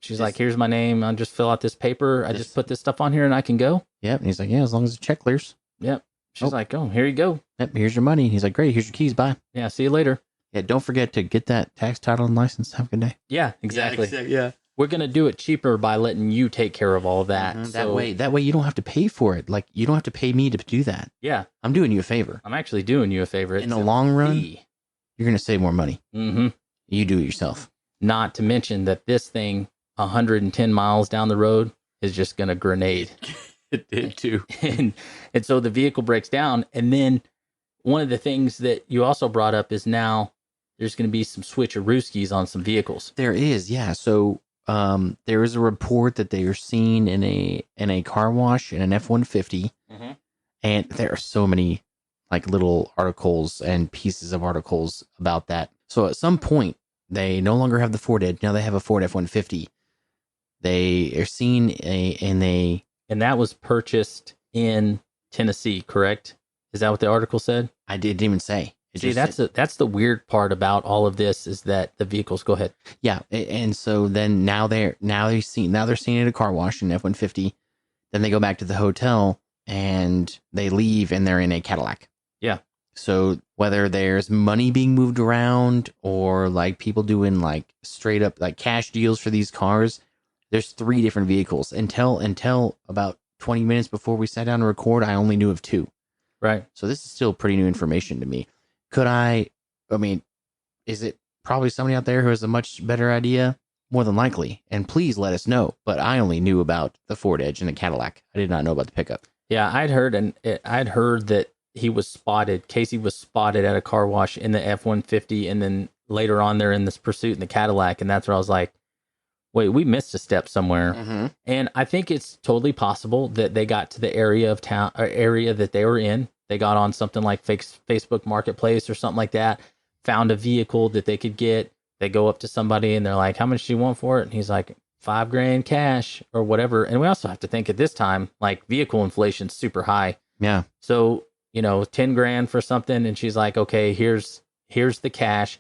She's like, here's my name. I'll just fill out this paper. I just put this stuff on here and I can go. Yep. And he's like, yeah, as long as the check clears. Yep. She's like, oh, here you go. Yep. Here's your money. He's like, great. Here's your keys. Bye. Yeah. See you later. Yeah. Don't forget to get that tax, title, and license. Have a good day. Yeah, exactly. Yeah. We're going to do it cheaper by letting you take care of all of that. Mm-hmm. That way you don't have to pay for it. Like, you don't have to pay me to do that. Yeah. I'm doing you a favor. I'm actually doing you a favor. In the long run, you're going to save more money. Mm-hmm. You do it yourself. Not to mention that this thing, 110 miles down the road, is just going to grenade. It did too. And so the vehicle breaks down. And then one of the things that you also brought up is now there's going to be some switcherooskies on some vehicles. There is, yeah. So there is a report that they are seen in a car wash in an F-150. Mm-hmm. And there are so many like little articles and pieces of articles about that. So at some point, they no longer have the Ford Edge. Now they have a Ford F-150. They are seen And that was purchased in Tennessee, correct? Is that what the article said? I didn't even say. See, that's the weird part about all of this is that the vehicles. Go ahead. Yeah, and so then now they're seen at a car wash in F-150. Then they go back to the hotel and they leave and they're in a Cadillac. Yeah. So whether there's money being moved around or like people doing like straight up like cash deals for these cars, there's 3 different vehicles. Until about 20 minutes before we sat down to record, I only knew of 2. Right. So this is still pretty new information to me. Is it probably somebody out there who has a much better idea? More than likely. And please let us know. But I only knew about the Ford Edge and the Cadillac. I did not know about the pickup. Yeah, I'd heard that Casey was spotted at a car wash in the F-150, and then later on they're in this pursuit in the Cadillac, and that's where I was like, wait, we missed a step somewhere. Mm-hmm. And I think it's totally possible that they got to the area of town or area that they were in. They got on something like Facebook Marketplace or something like that, found a vehicle that they could get. They go up to somebody and they're like, how much do you want for it? And he's like, $5,000 cash or whatever. And we also have to think at this time, like vehicle inflation's super high. Yeah. So, $10,000 for something. And she's like, okay, here's the cash.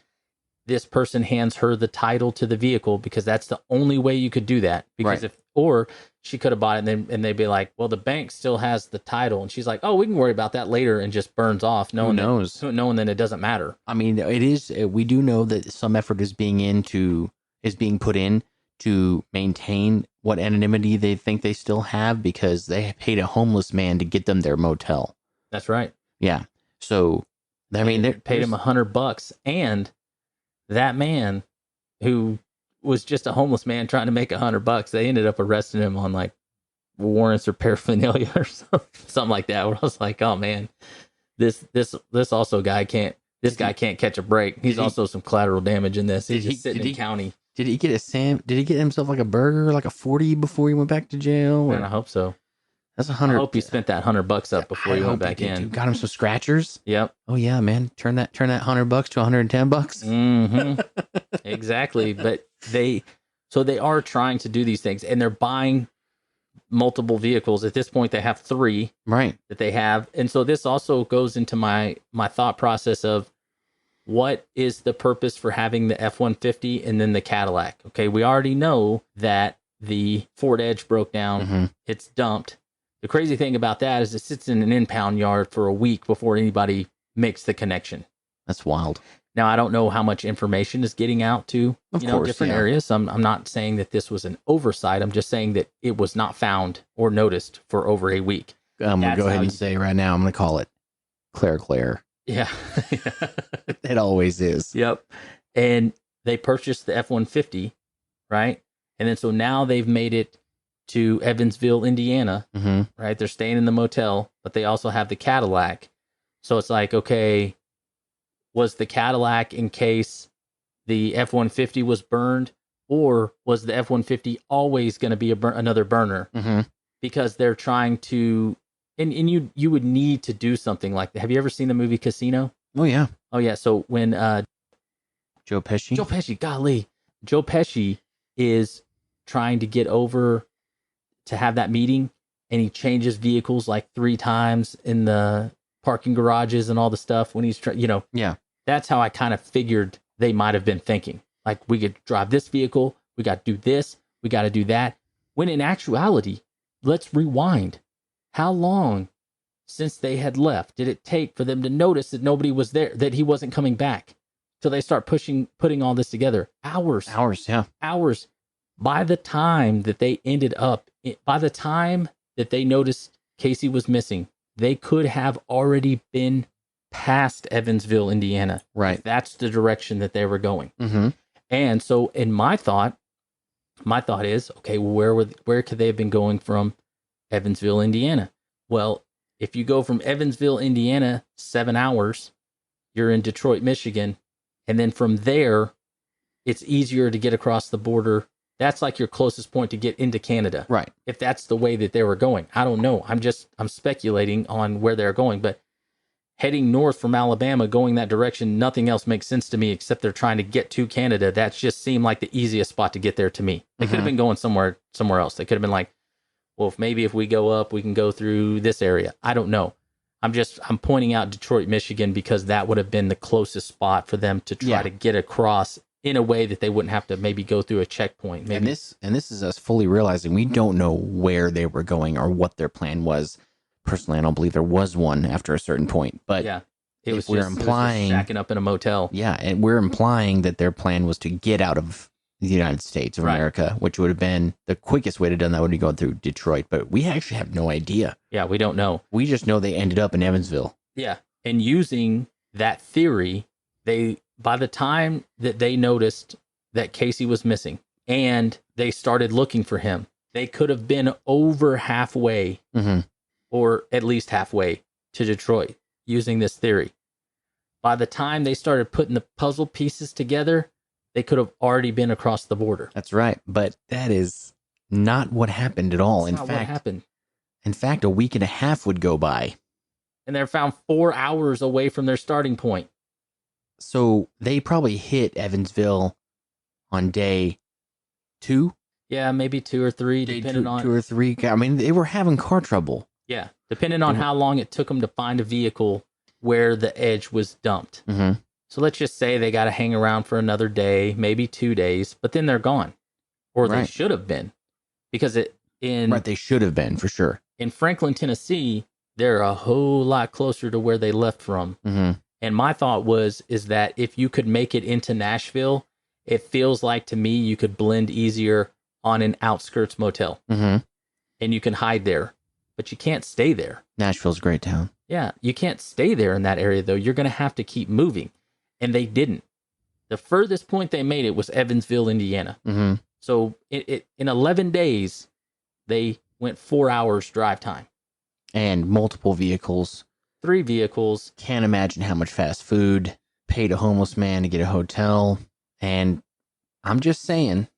This person hands her the title to the vehicle because that's the only way you could do that. Because or she could have bought it and they'd be like, well, the bank still has the title. And she's like, oh, we can worry about that later, and just burns off. Knowing that it doesn't matter. I mean, it is, we do know that some effort is being put in to maintain what anonymity they think they still have because they paid a homeless man to get them their motel. That's right. Yeah. So, I mean, they paid him $100, and that man who was just a homeless man trying to make $100, they ended up arresting him on like warrants or paraphernalia or something like that. Where I was like, oh man, this guy can't catch a break. He's also some collateral damage in this. He's sitting in county. Did he get Did he get himself like a burger, like a 40 before he went back to jail? Man, I hope so. That's 100. I hope he spent that $100 up before he went back in. Got him some scratchers. Yep. Oh yeah, man. Turn that $100 to $110. Mm-hmm. Exactly. But they are trying to do these things, and they're buying multiple vehicles. At this point, they have 3 right that they have, and so this also goes into my thought process of what is the purpose for having the F-150 and then the Cadillac. Okay, we already know that the Ford Edge broke down. Mm-hmm. It's dumped. The crazy thing about that is it sits in an impound yard for a week before anybody makes the connection. That's wild. Now, I don't know how much information is getting out to different areas. I'm not saying that this was an oversight. I'm just saying that it was not found or noticed for over a week. I'm going to go ahead and say right now, I'm going to call it Claire. Yeah. It always is. Yep. And they purchased the F-150, right? And then so now they've made it to Evansville, Indiana, mm-hmm. right? They're staying in the motel, but they also have the Cadillac. So it's like, okay, was the Cadillac in case the F-150 was burned, or was the F-150 always going to be another burner? Mm-hmm. Because they're trying to, and you would need to do something like that. Have you ever seen the movie Casino? Oh, yeah. Oh, yeah. So when Joe Pesci, Joe Pesci is trying to get over to have that meeting, and he changes vehicles like 3 times in the parking garages and all the stuff when he's Yeah. that's how I kind of figured they might have been thinking. Like, we could drive this vehicle, we got to do this, we got to do that. When in actuality, let's rewind. How long since they had left did it take for them to notice that nobody was there, that he wasn't coming back? Till they start putting all this together. Hours. Yeah. Hours. By the time that they noticed Casey was missing, they could have already been past Evansville, Indiana. Right. That's the direction that they were going. Mm-hmm. And so in my thought is, okay, well, where could they have been going from Evansville, Indiana? Well, if you go from Evansville, Indiana, 7 hours, you're in Detroit, Michigan. And then from there, it's easier to get across the border. That's like your closest point to get into Canada. Right. If that's the way that they were going. I don't know. I'm speculating on where they're going, but heading north from Alabama, going that direction, nothing else makes sense to me except they're trying to get to Canada. That just seemed like the easiest spot to get there to me. They could have been going somewhere else. They could have been like, well, if we go up, we can go through this area. I don't know. I'm pointing out Detroit, Michigan, because that would have been the closest spot for them to try to get across in a way that they wouldn't have to maybe go through a checkpoint. Maybe. And this is us fully realizing we don't know where they were going or what their plan was. Personally, I don't believe there was one after a certain point. But yeah, it was just shacking up in a motel. Yeah, and we're implying that their plan was to get out of the United States of America, which would have been the quickest way to do that would be going through Detroit. But we actually have no idea. Yeah, we don't know. We just know they ended up in Evansville. Yeah, and using that theory, by the time that they noticed that Casey was missing and they started looking for him, they could have been over halfway, or at least halfway to Detroit using this theory. By the time they started putting the puzzle pieces together, they could have already been across the border. That's right. But that is not what happened at all. That's not what happened. In fact, a week and a half would go by. And they're found 4 hours away from their starting point. So they probably hit Evansville on day 2. Yeah, maybe 2 or 3, depending on 2 or 3. I mean, they were having car trouble. Yeah, depending on how long it took them to find a vehicle where the edge was dumped. So let's just say they got to hang around for another day, maybe 2 days, but then they're gone. Or they should have been. Because they should have been, for sure. In Franklin, Tennessee, they're a whole lot closer to where they left from. And my thought is that if you could make it into Nashville, it feels like to me you could blend easier on an outskirts motel. And you can hide there, but you can't stay there. Nashville's a great town. Yeah, you can't stay there in that area, though. You're going to have to keep moving. And they didn't. The furthest point they made it was Evansville, Indiana. So in 11 days, they went 4 hours drive time. And multiple vehicles. 3 vehicles. Can't imagine how much fast food. Paid a homeless man to get a hotel. And I'm just saying,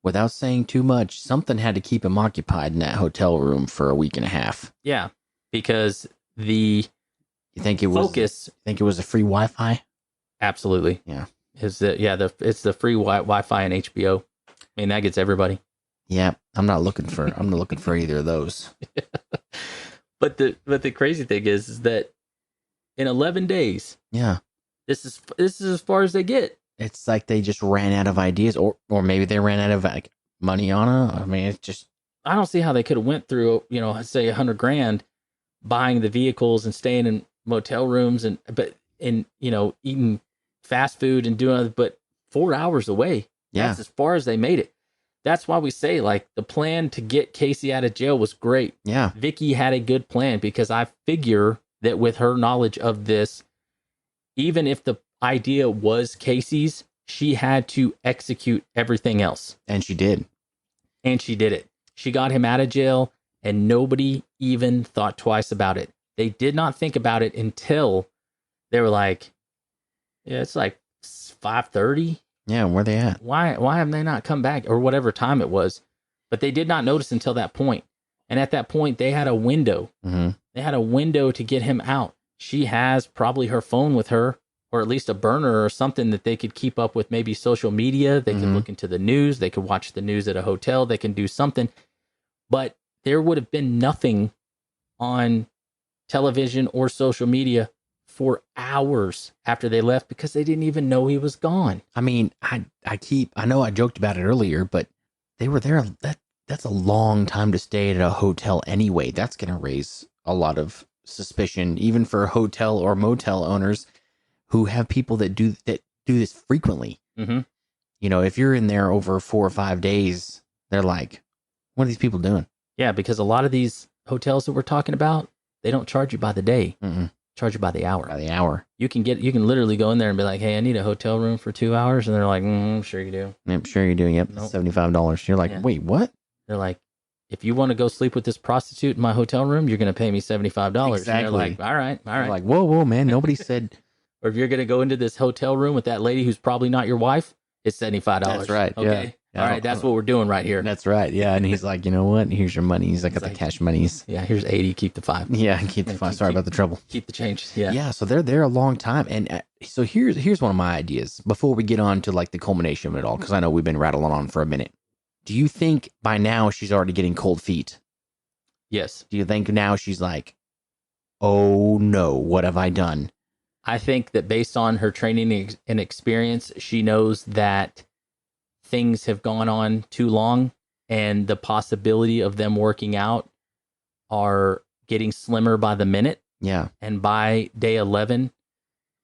without saying too much, something had to keep him occupied in that hotel room for a week and a half. Yeah, because You think it was a free Wi-Fi? Absolutely. Yeah. It's the free Wi-Fi and HBO. I mean, that gets everybody. Yeah, I'm not looking for either of those. But the crazy thing is that in 11 days, this is as far as they get. It's like they just ran out of ideas, or maybe they ran out of like money on it. I mean, it's just, I don't see how they could have went through, say $100,000 buying the vehicles and staying in motel rooms and eating fast food and doing other, but 4 hours away. Yeah. That's as far as they made it. That's why we say, like, the plan to get Casey out of jail was great. Yeah. Vicky had a good plan, because I figure that with her knowledge of this, even if the idea was Casey's, she had to execute everything else. And she did. And she did it. She got him out of jail, and nobody even thought twice about it. They did not think about it until they were like, yeah, it's like 5:30. Yeah, where they at? Why haven't they not come back, or whatever time it was? But they did not notice until that point. And at that point, they had a window. They had a window to get him out. She has probably her phone with her, or at least a burner or something that they could keep up with, maybe social media. They could look into the news. They could watch the news at a hotel. They can do something. But there would have been nothing on television or social media for hours after they left because they didn't even know he was gone. I mean, I know I joked about it earlier, but they were there. That's a long time to stay at a hotel anyway. That's going to raise a lot of suspicion, even for hotel or motel owners who have people that do this frequently. Mm-hmm. You know, if you're in there over 4 or 5 days, they're like, what are these people doing? Yeah, because a lot of these hotels that we're talking about, they don't charge you by the day. Mm-mm. Charge you by the hour. By the hour. You can literally go in there and be like, hey, I need a hotel room for 2 hours. And they're like, sure you do. I'm sure you're doing it. Nope. $75. You're like, Yeah. Wait, what? They're like, if you want to go sleep with this prostitute in my hotel room, you're going to pay me $75. Exactly. And they're like, all right. You're like, whoa, man. Nobody said. Or if you're going to go into this hotel room with that lady who's probably not your wife, it's $75. That's right. Okay. Yeah. All right. That's what we're doing right here. That's right. Yeah. And he's like, you know what? Here's your money. He's like, got the cash monies. Yeah. Here's 80. Keep the 5. Yeah. Keep the 5. Sorry about the trouble. Keep the change. Yeah. Yeah. So they're there a long time. And so here's one of my ideas before we get on to like the culmination of it all, because I know we've been rattling on for a minute. Do you think by now she's already getting cold feet? Yes. Do you think now she's like, oh no, what have I done? I think that based on her training and experience, she knows that things have gone on too long and the possibility of them working out are getting slimmer by the minute. Yeah. And by day 11,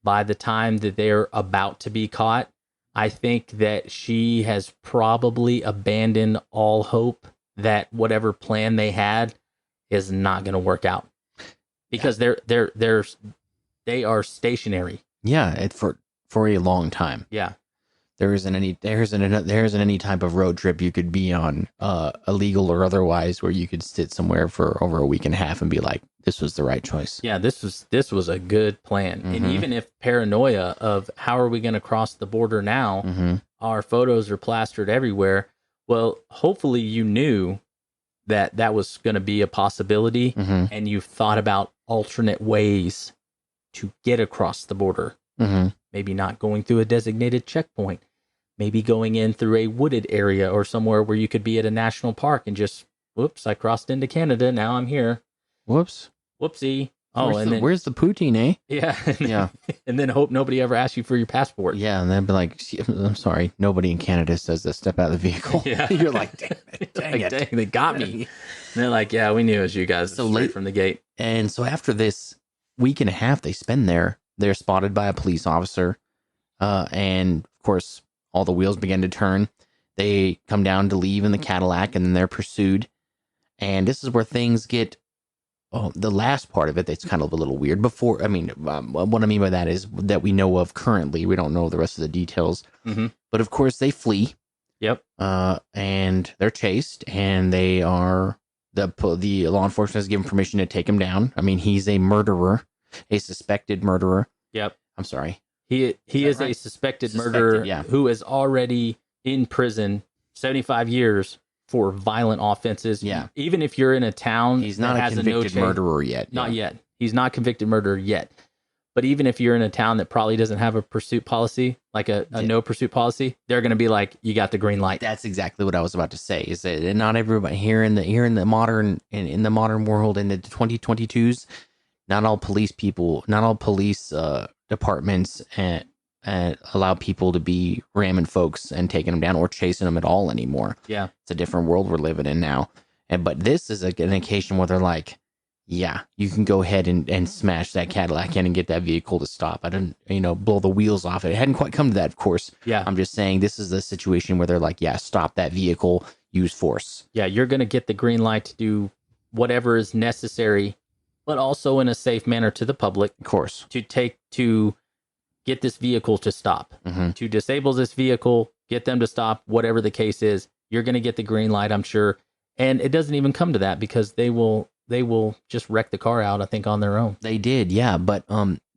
by the time that they're about to be caught, I think that she has probably abandoned all hope that whatever plan they had is not going to work out because they are stationary. Yeah. It's for a long time. Yeah. There isn't any type of road trip you could be on, illegal or otherwise, where you could sit somewhere for over a week and a half and be like, this was the right choice. Yeah, this was a good plan. Mm-hmm. And even if paranoia of how are we going to cross the border now, Mm-hmm. our photos are plastered everywhere. Well, hopefully you knew that that was going to be a possibility, Mm-hmm. and you've thought about alternate ways to get across the border. Mm-hmm. Maybe not going through a designated checkpoint. Maybe going in through a wooded area or somewhere where you could be at a national park and just, whoops, I crossed into Canada. Now I'm here. Whoops. Whoopsie. Oh, where's the poutine, eh? Yeah. Yeah. And then hope nobody ever asks you for your passport. Yeah, and then be like, I'm sorry, nobody in Canada says to step out of the vehicle. Yeah. You're like, dang it. Dang, they got me. And they're like, yeah, we knew it was you guys. So Straight late from the gate. And so after this week and a half they spend there, they're spotted by a police officer. And of course, all the wheels begin to turn. They come down to leave in the Cadillac, and then they're pursued. And this is where things get, the last part of it that's kind of a little weird. What I mean by that is that we know of currently. We don't know the rest of the details. Mm-hmm. But of course, they flee. Yep. And they're chased, and they are, the law enforcement has given permission to take him down. I mean, he's a murderer, a suspected murderer. Yep. I'm sorry. He is right? a suspected murderer who is already in prison 75 years for violent offenses. Yeah. Even if you're in a town, He's not that a has convicted no murderer yet. Not yet. He's not convicted murderer yet. But even if you're in a town that probably doesn't have a pursuit policy, like a no pursuit policy, they're going to be like, you got the green light. That's exactly what I was about to say. Is that not everybody here in the modern world in the 2022s, not all police departments and allow people to be ramming folks and taking them down or chasing them at all anymore. Yeah. It's a different world we're living in now. But this is an occasion where they're like, yeah, you can go ahead and smash that Cadillac in and get that vehicle to stop. I didn't, blow the wheels off it. It hadn't quite come to that, of course. Yeah. I'm just saying this is the situation where they're like, yeah, stop that vehicle, use force. Yeah, you're going to get the green light to do whatever is necessary, but also in a safe manner to the public. Of course. To get this vehicle to stop, Mm-hmm. to disable this vehicle, get them to stop, whatever the case is. You're going to get the green light, I'm sure. And it doesn't even come to that because they will just wreck the car out, I think, on their own. They did, yeah. But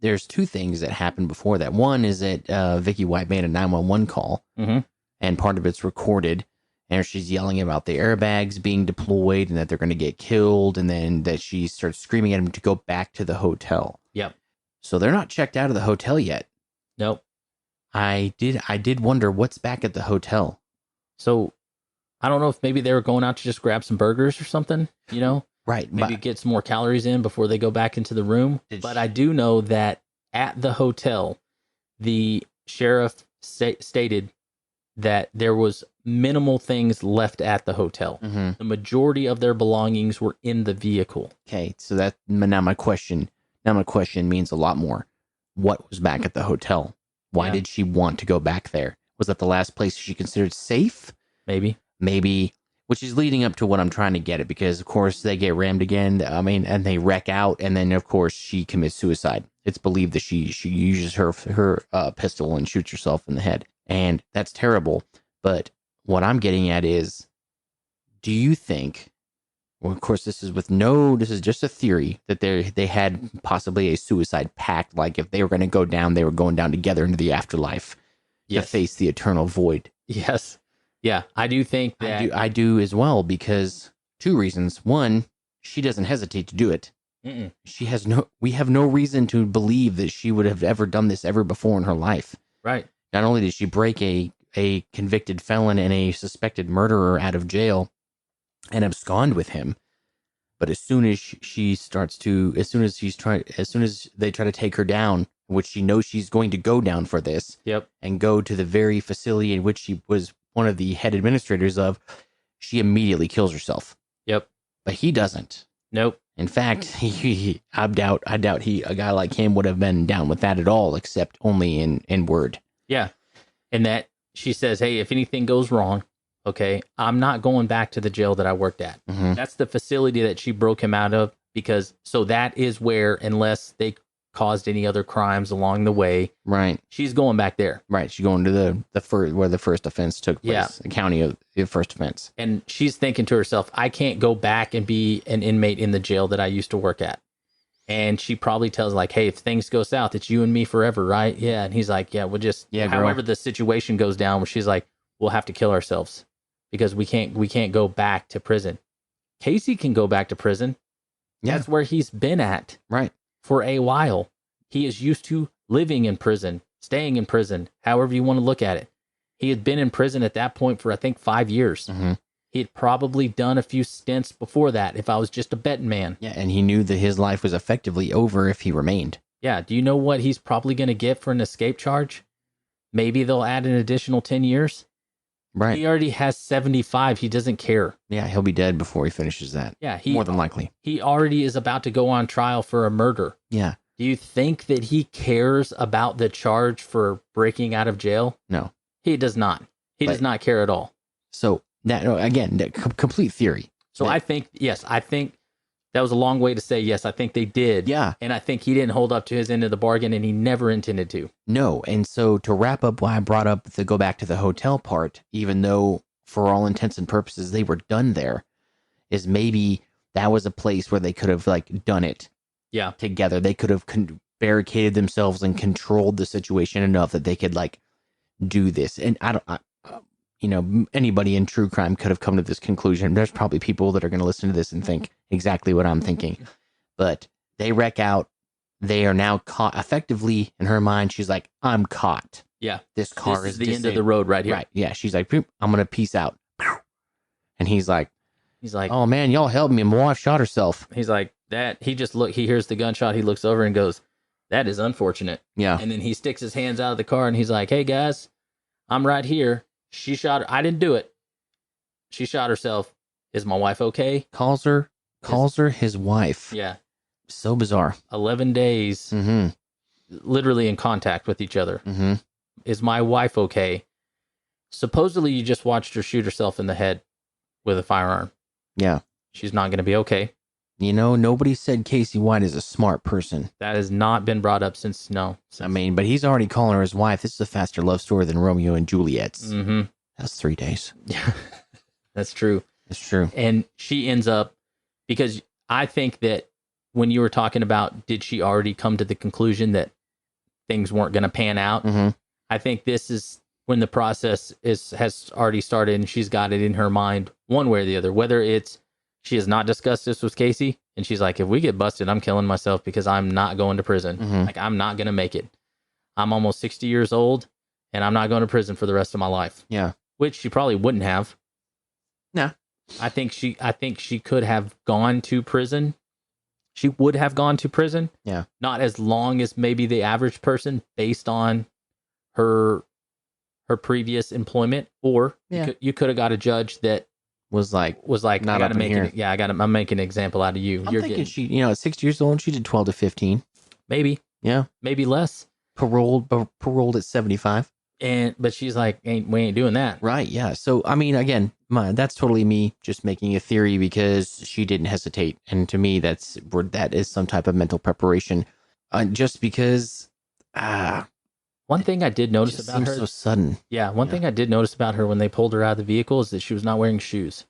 there's two things that happened before that. One is that Vicky White made a 911 call, Mm-hmm. and part of it's recorded. And she's yelling about the airbags being deployed and that they're going to get killed. And then that she starts screaming at him to go back to the hotel. Yep. So they're not checked out of the hotel yet. Nope. I did wonder what's back at the hotel. So I don't know if maybe they were going out to just grab some burgers or something, you know? Right. Maybe But get some more calories in before they go back into the room. But I do know that at the hotel, the sheriff stated that there was minimal things left at the hotel. Mhm. The majority of their belongings were in the vehicle. Okay, so that now my question means a lot more. What was back at the hotel? Why Yeah. did she want to go back there? Was that the last place she considered safe? Maybe, which is leading up to what I'm trying to get at, because of course they get rammed again. I mean, and they wreck out, and then of course she commits suicide. It's believed that she uses her pistol and shoots herself in the head, and that's terrible. But what I'm getting at is, do you think? Well, of course, this is just a theory that they had possibly a suicide pact. Like if they were going to go down, they were going down together into the afterlife to face the eternal void. Yes. Yeah, I do think that. I do as well, because two reasons. One, she doesn't hesitate to do it. Mm-mm. We have no reason to believe that she would have ever done this ever before in her life. Right. Not only did she break a convicted felon and a suspected murderer out of jail and abscond with him, but as soon as as soon as they try to take her down, which she knows she's going to go down for this, Yep. and go to the very facility in which she was one of the head administrators of, she immediately kills herself. Yep. But he doesn't. Nope. In fact, I doubt a guy like him would have been down with that at all, except only in word. Yeah. And that she says, hey, if anything goes wrong, okay, I'm not going back to the jail that I worked at. Mm-hmm. That's the facility that she broke him out of, because so that is where, unless they caused any other crimes along the way, Right. she's going back there. Right. She's going to the first, where the first offense took place. Yeah. The county of the first offense. And she's thinking to herself, I can't go back and be an inmate in the jail that I used to work at. And she probably tells like, hey, if things go south, it's you and me forever, right? Yeah. And he's like, yeah, we'll just, however the situation goes down, where she's like, we'll have to kill ourselves because we can't go back to prison. Casey can go back to prison. Yeah. That's where he's been at. Right. For a while. He is used to living in prison, staying in prison, however you want to look at it. He had been in prison at that point for, I think, 5 years. Mm-hmm. He had probably done a few stints before that, if I was just a betting man. Yeah, and he knew that his life was effectively over if he remained. Yeah, do you know what he's probably going to get for an escape charge? Maybe they'll add an additional 10 years. Right. He already has 75. He doesn't care. Yeah, he'll be dead before he finishes that. Yeah, more than likely. He already is about to go on trial for a murder. Yeah. Do you think that he cares about the charge for breaking out of jail? No. He does not. He does not care at all. So, complete theory. So I think that was a long way to say yes. I think they did. Yeah. And I think he didn't hold up to his end of the bargain, and he never intended to. No. And so to wrap up why I brought up the go back to the hotel part, even though for all intents and purposes they were done there, is maybe that was a place where they could have like done it. Yeah. Together. They could have barricaded themselves and controlled the situation enough that they could like do this. And anybody in true crime could have come to this conclusion. There's probably people that are going to listen to this and think exactly what I'm thinking. But they wreck out. They are now caught. Effectively, in her mind, she's like, I'm caught. Yeah. This car is the end of the road right here. Right. Yeah. She's like, I'm going to peace out. And he's like, oh man, y'all help me. My wife shot herself. He's like, he hears the gunshot. He looks over and goes, that is unfortunate. Yeah. And then he sticks his hands out of the car and he's like, hey guys, I'm right here. She shot her. I didn't do it. She shot herself. Is my wife okay? Calls her his wife. Yeah. So bizarre. 11 days. Mm-hmm. Literally in contact with each other. Mm-hmm. Is my wife okay? Supposedly you just watched her shoot herself in the head with a firearm. Yeah. She's not going to be okay. Nobody said Casey White is a smart person. That has not been brought up since. But he's already calling her his wife. This is a faster love story than Romeo and Juliet's. Mm-hmm. That's 3 days. Yeah, that's true. It's true. And she ends up, because I think that when you were talking about, did she already come to the conclusion that things weren't going to pan out? Mm-hmm. I think this is when the process has already started and she's got it in her mind one way or the other, whether it's she has not discussed this with Casey and she's like, if we get busted, I'm killing myself because I'm not going to prison. Mm-hmm. Like, I'm not going to make it. I'm almost 60 years old and I'm not going to prison for the rest of my life. Yeah. Which she probably wouldn't have. Nah. I think she could have gone to prison. She would have gone to prison. Yeah. Not as long as maybe the average person based on her previous employment, or you could have got a judge that was like I not gotta up in make here. it. Yeah, I'm making an example out of you. I'm thinking she, at 60 years old, she did 12 to 15. Maybe. Yeah. Maybe less. Paroled at 75. But she's like, we ain't doing that. Right. Yeah. So, I mean, again, that's totally me just making a theory because she didn't hesitate. And to me, that is some type of mental preparation. Just because, one thing I did notice about her, so sudden. Yeah. One thing I did notice about her when they pulled her out of the vehicle is that she was not wearing shoes.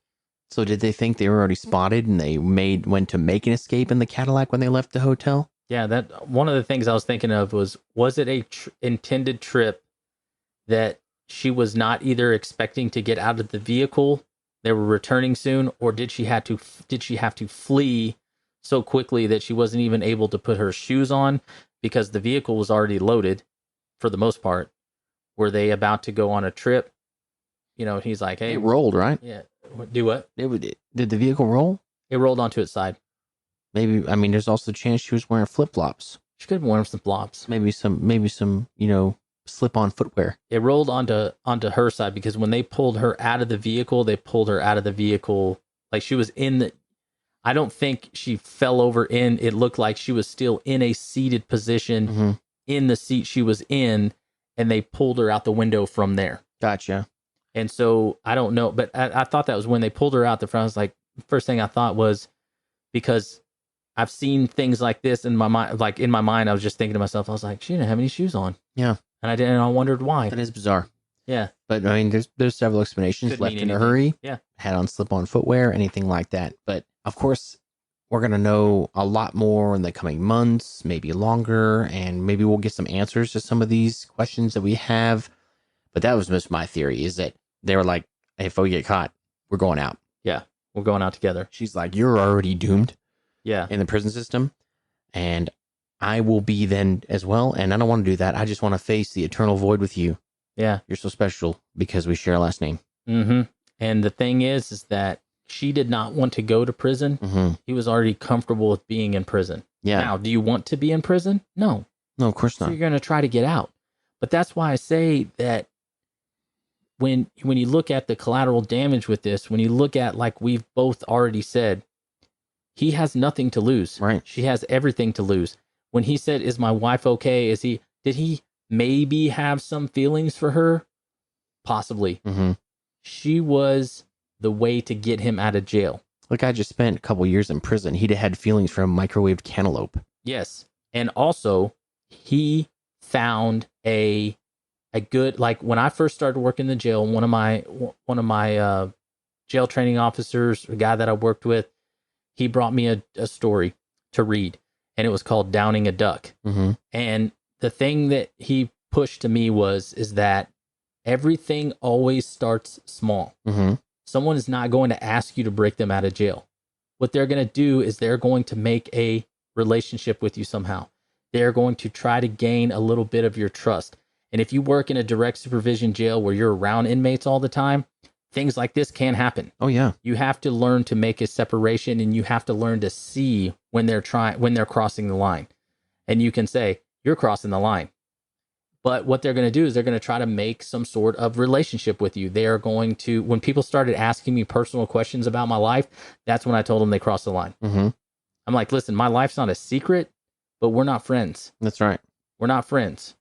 So did they think they were already spotted and they went to make an escape in the Cadillac when they left the hotel? Yeah. That one of the things I was thinking of was it a intended trip that she was not either expecting to get out of the vehicle, they were returning soon, or did she have to flee so quickly that she wasn't even able to put her shoes on because the vehicle was already loaded for the most part? Were they about to go on a trip? He's like, hey, it rolled, right? Yeah. Do what? Did the vehicle roll? It rolled onto its side. Maybe, I mean, there's also a chance she was wearing flip-flops. She could have been wearing some flops. Maybe some, slip-on footwear. It rolled onto her side because when they pulled her out of the vehicle, like she was in the. I don't think she fell over in. It looked like she was still in a seated position in the seat she was in, and they pulled her out the window from there. Gotcha. And so I don't know, but I thought that was when they pulled her out the front. I was like, first thing I thought was, because I've seen things like this in my mind. Like in my mind, I was just thinking to myself, I was like, she didn't have any shoes on. Yeah. And I didn't. And I wondered why. That is bizarre. Yeah. But I mean, there's several explanations. Left in a hurry. Yeah. Had on slip-on footwear, anything like that. But of course, we're going to know a lot more in the coming months, maybe longer, and maybe we'll get some answers to some of these questions that we have. But that was just my theory, is that they were like, hey, if we get caught, we're going out. Yeah. We're going out together. She's like, you're already doomed. Yeah. In the prison system. And I will be then as well. And I don't want to do that. I just want to face the eternal void with you. Yeah. You're so special because we share a last name. Mm-hmm. And the thing is that she did not want to go to prison. Mm-hmm. He was already comfortable with being in prison. Yeah. Now, do you want to be in prison? No. No, of course not. So you're going to try to get out. But that's why I say that when you look at the collateral damage with this, when you look at, like we've both already said, he has nothing to lose. Right. She has everything to lose. When he said, is my wife okay? Did he maybe have some feelings for her? Possibly. Mm-hmm. She was the way to get him out of jail. Look, I just spent a couple years in prison. He'd have had feelings for a microwaved cantaloupe. Yes. And also, he found a good, like when I first started working in the jail, one of my jail training officers, a guy that I worked with, he brought me a story to read, and it was called Downing a Duck. Mm-hmm. And the thing that he pushed to me is that everything always starts small. Mm-hmm. Someone is not going to ask you to break them out of jail. What they're going to do is they're going to make a relationship with you somehow. They're going to try to gain a little bit of your trust. And if you work in a direct supervision jail where you're around inmates all the time, things like this can happen. Oh yeah. You have to learn to make a separation, and you have to learn to see when they're crossing the line. And you can say, you're crossing the line. But what they're going to do is they're going to try to make some sort of relationship with you. They are going to, when people started asking me personal questions about my life, that's when I told them they crossed the line. Mm-hmm. I'm like, listen, my life's not a secret, but we're not friends. That's right. We're not friends.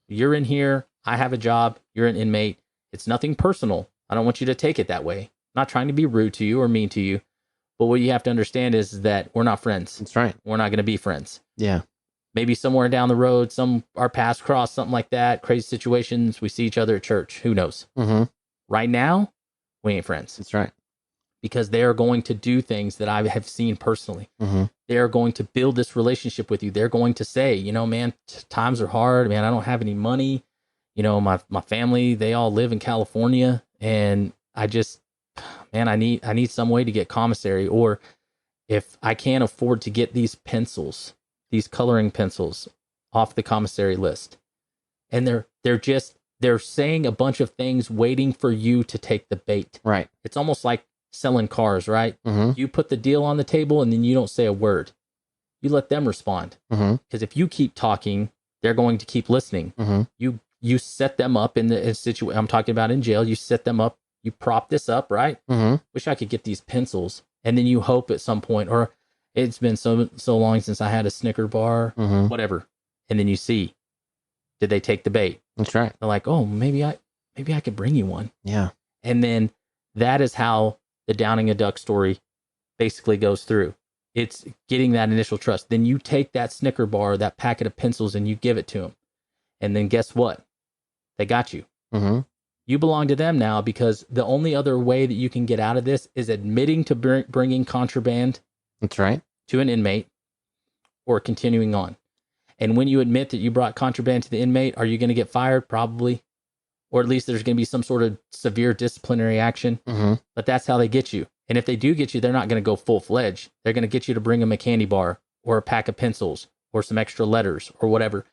You're in here. I have a job. You're an inmate. It's nothing personal. I don't want you to take it that way. I'm not trying to be rude to you or mean to you. But what you have to understand is that we're not friends. That's right. We're not going to be friends. Yeah. Maybe somewhere down the road, our paths cross, something like that. Crazy situations. We see each other at church. Who knows? Mm-hmm. Right now, we ain't friends. That's right. Because they are going to do things that I have seen personally. Mm-hmm. They are going to build this relationship with you. They're going to say, man, times are hard. Man, I don't have any money. My family, they all live in California. And I just, man, I need some way to get commissary. Or if I can't afford to get these coloring pencils off the commissary list, and they're saying a bunch of things waiting for you to take the bait. Right. It's almost like selling cars, right? Mm-hmm. You put the deal on the table and then you don't say a word. You let them respond. Mm-hmm. Because if you keep talking, they're going to keep listening. Mm-hmm. You set them up in the situation. I'm talking about in jail. You set them up. You prop this up, right? Mm-hmm. Wish I could get these pencils. And then you hope at some point, or it's been so long since I had a Snicker bar, Mm-hmm. whatever. And then you see, did they take the bait? That's right. They're like, oh, maybe I could bring you one. Yeah. And then that is how the downing a duck story basically goes through. It's getting that initial trust. Then you take that Snicker bar, that packet of pencils, and you give it to them. And then guess what? They got you. Mm-hmm. You belong to them now, because the only other way that you can get out of this is admitting to bringing contraband. That's right. To an inmate, or continuing on. And when you admit that you brought contraband to the inmate, are you going to get fired? Probably. Or at least there's going to be some sort of severe disciplinary action. Mm-hmm. But that's how they get you. And if they do get you, they're not going to go full-fledged. They're going to get you to bring them a candy bar or a pack of pencils or some extra letters or whatever.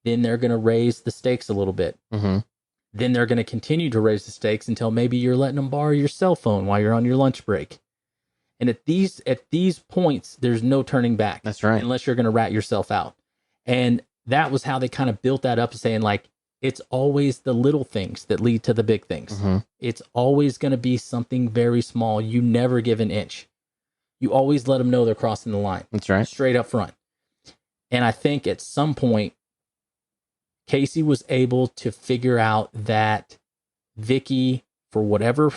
Then they're going to raise the stakes a little bit. Mm-hmm. Then they're going to continue to raise the stakes until maybe you're letting them borrow your cell phone while you're on your lunch break. And at these points, there's no turning back. That's right. Unless you're going to rat yourself out. And that was how they kind of built that up, saying like, it's always the little things that lead to the big things. Mm-hmm. It's always going to be something very small. You never give an inch. You always let them know they're crossing the line. That's right. Straight up front. And I think at some point, Casey was able to figure out that Vicky, for whatever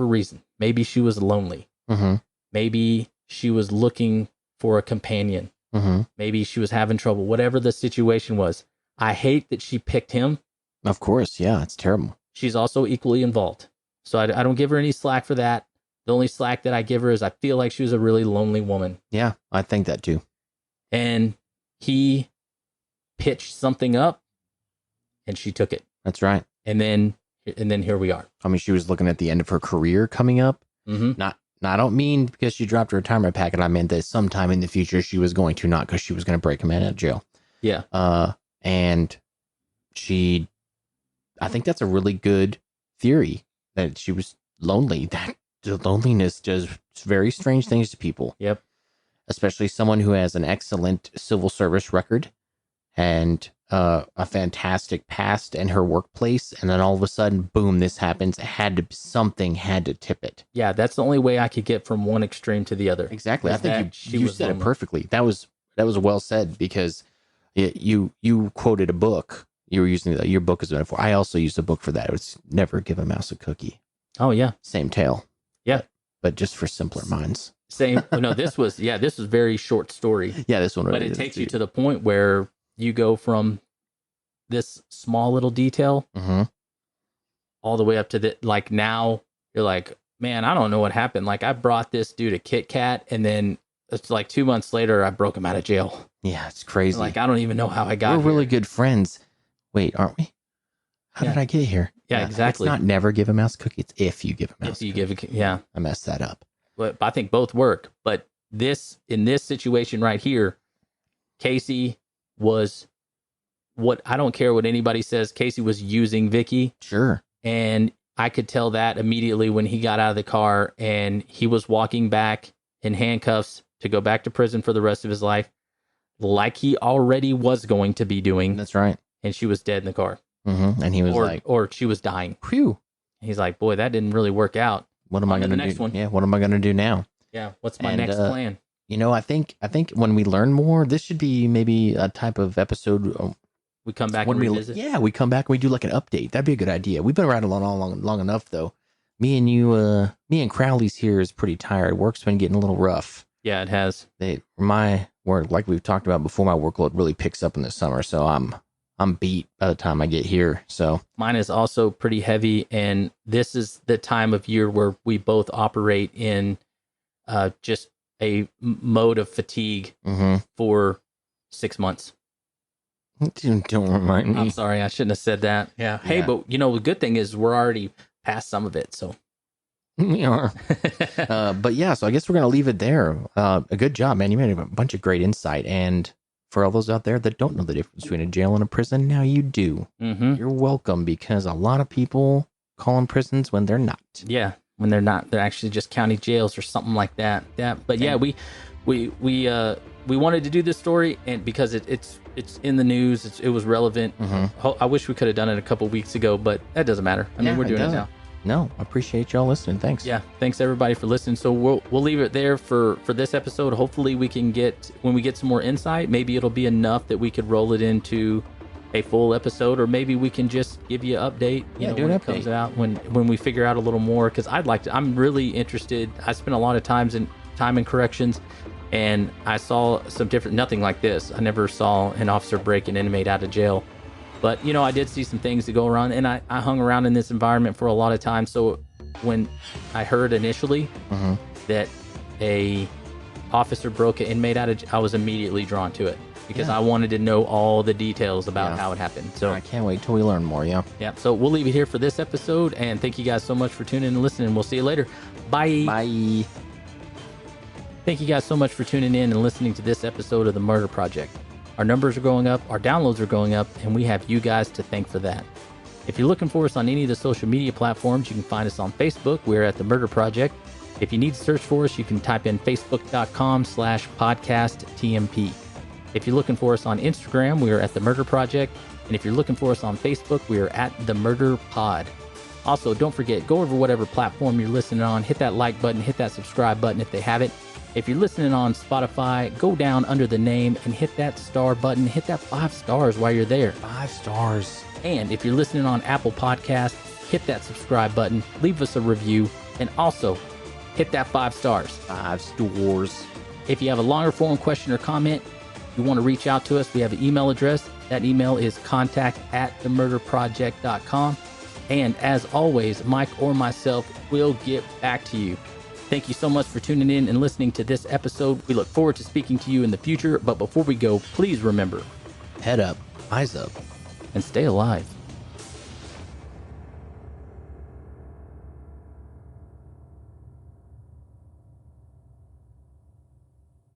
reason, maybe she was lonely. Mm-hmm. Maybe she was looking for a companion. Mm-hmm. Maybe she was having trouble. Whatever the situation was. I hate that she picked him. Of course. Yeah, it's terrible. She's also equally involved. So I don't give her any slack for that. The only slack that I give her is I feel like she was a really lonely woman. Yeah, I think that too. And he pitched something up and she took it. That's right. And then here we are. I mean, she was looking at the end of her career coming up. Mm-hmm. I don't mean because she dropped her retirement packet. I meant that sometime in the future she was going to, not because she was going to break him out of jail. Yeah. And I think that's a really good theory, that she was lonely. That the loneliness does very strange things to people. Yep. Especially someone who has an excellent civil service record and a fantastic past in her workplace, and then all of a sudden, boom, this happens. Something had to tip it. Yeah, that's the only way I could get from one extreme to the other. Exactly. I think you said lonely. it perfectly. That was well said, because you quoted a book. You were using your book as a metaphor. I also used a book for that. It was Never Give a Mouse a Cookie. Oh yeah, same tale. Yeah, but just for simpler minds. Same. No, this was very short story. Yeah, this one. But it takes you to the point where you go from this small little detail mm-hmm. all the way up to the, like, now you're like, man, I don't know what happened. Like, I brought this dude a Kit Kat, and then it's like 2 months later, I broke him out of jail. Yeah, it's crazy. Like, I don't even know how I got We're here. really good friends. Wait, aren't we? How did I get here? Yeah, exactly. It's not never give a mouse a cookie. It's if you give a mouse a cookie. Yeah. I messed that up. But I think both work. But in this situation right here, Casey was I don't care what anybody says, Casey was using Vicky. Sure. And I could tell that immediately when he got out of the car and he was walking back in handcuffs to go back to prison for the rest of his life, like he already was going to be doing. That's right. And she was dead in the car. Mm-hmm. And he was or she was dying. Phew. He's like, boy, that didn't really work out. What am I going to do? Next one. Yeah. What am I going to do now? Yeah. What's my next plan? You know, I think when we learn more, this should be maybe a type of episode. We come back and revisit. We come back and we do like an update. That'd be a good idea. We've been around long enough, though. Me and Crowley's here is pretty tired. Work's been getting a little rough. Yeah, it has. My work, like we've talked about before, my workload really picks up in the summer, so I'm beat by the time I get here. So mine is also pretty heavy, and this is the time of year where we both operate in just a mode of fatigue for 6 months. Don't remind me. I'm sorry, I shouldn't have said that. Yeah. Hey, but the good thing is we're already past some of it, so. We are. But yeah, so I guess we're going to leave it there. A good job, man. You made a bunch of great insight. And For all those out there that don't know the difference between a jail and a prison, now you do. Mm-hmm. You're welcome, because a lot of people call them prisons when they're not. Yeah, when they're not. They're actually just county jails or something like that. But yeah, we wanted to do this story, and because it's in the news, it was relevant. I wish we could have done it a couple weeks ago, but that doesn't matter. I mean, we're doing it now. No, I appreciate y'all listening. Thanks. Yeah, thanks everybody for listening. So we'll leave it there for this episode. Hopefully we can when we get some more insight, maybe it'll be enough that we could roll it into a full episode, or maybe we can just give you an update. You know, when it comes out, when we figure out a little more, because I'm really interested. I spent a lot of time in corrections, and I saw some different, nothing like this. I never saw an officer break an inmate out of jail. But, you know, I did see some things that go around, and I hung around in this environment for a lot of time. So when I heard initially that a officer broke an inmate out of jail, I was immediately drawn to it, because I wanted to know all the details about how it happened. So I can't wait till we learn more. Yeah. So we'll leave it here for this episode, and thank you guys so much for tuning in and listening. We'll see you later. Bye. Bye. Thank you guys so much for tuning in and listening to this episode of The Murder Project. Our numbers are going up, our downloads are going up, and we have you guys to thank for that. If you're looking for us on any of the social media platforms, you can find us on Facebook. We're at The Murder Project. If you need to search for us, you can type in facebook.com/podcasttmp. If you're looking for us on Instagram, we are at The Murder Project. And if you're looking for us on Facebook, we are at The Murder Pod. Also, don't forget, go over whatever platform you're listening on, hit that like button, hit that subscribe button if they have it. If you're listening on Spotify, go down under the name and hit that star button. Hit that 5 stars while you're there. 5 stars. And if you're listening on Apple Podcasts, hit that subscribe button. Leave us a review. And also, hit that 5 stars. 5 stars. If you have a longer form question or comment, you want to reach out to us, we have an email address. That email is contact@themurderproject.com. And as always, Mike or myself will get back to you. Thank you so much for tuning in and listening to this episode. We look forward to speaking to you in the future. But before we go, please remember, head up, eyes up, and stay alive.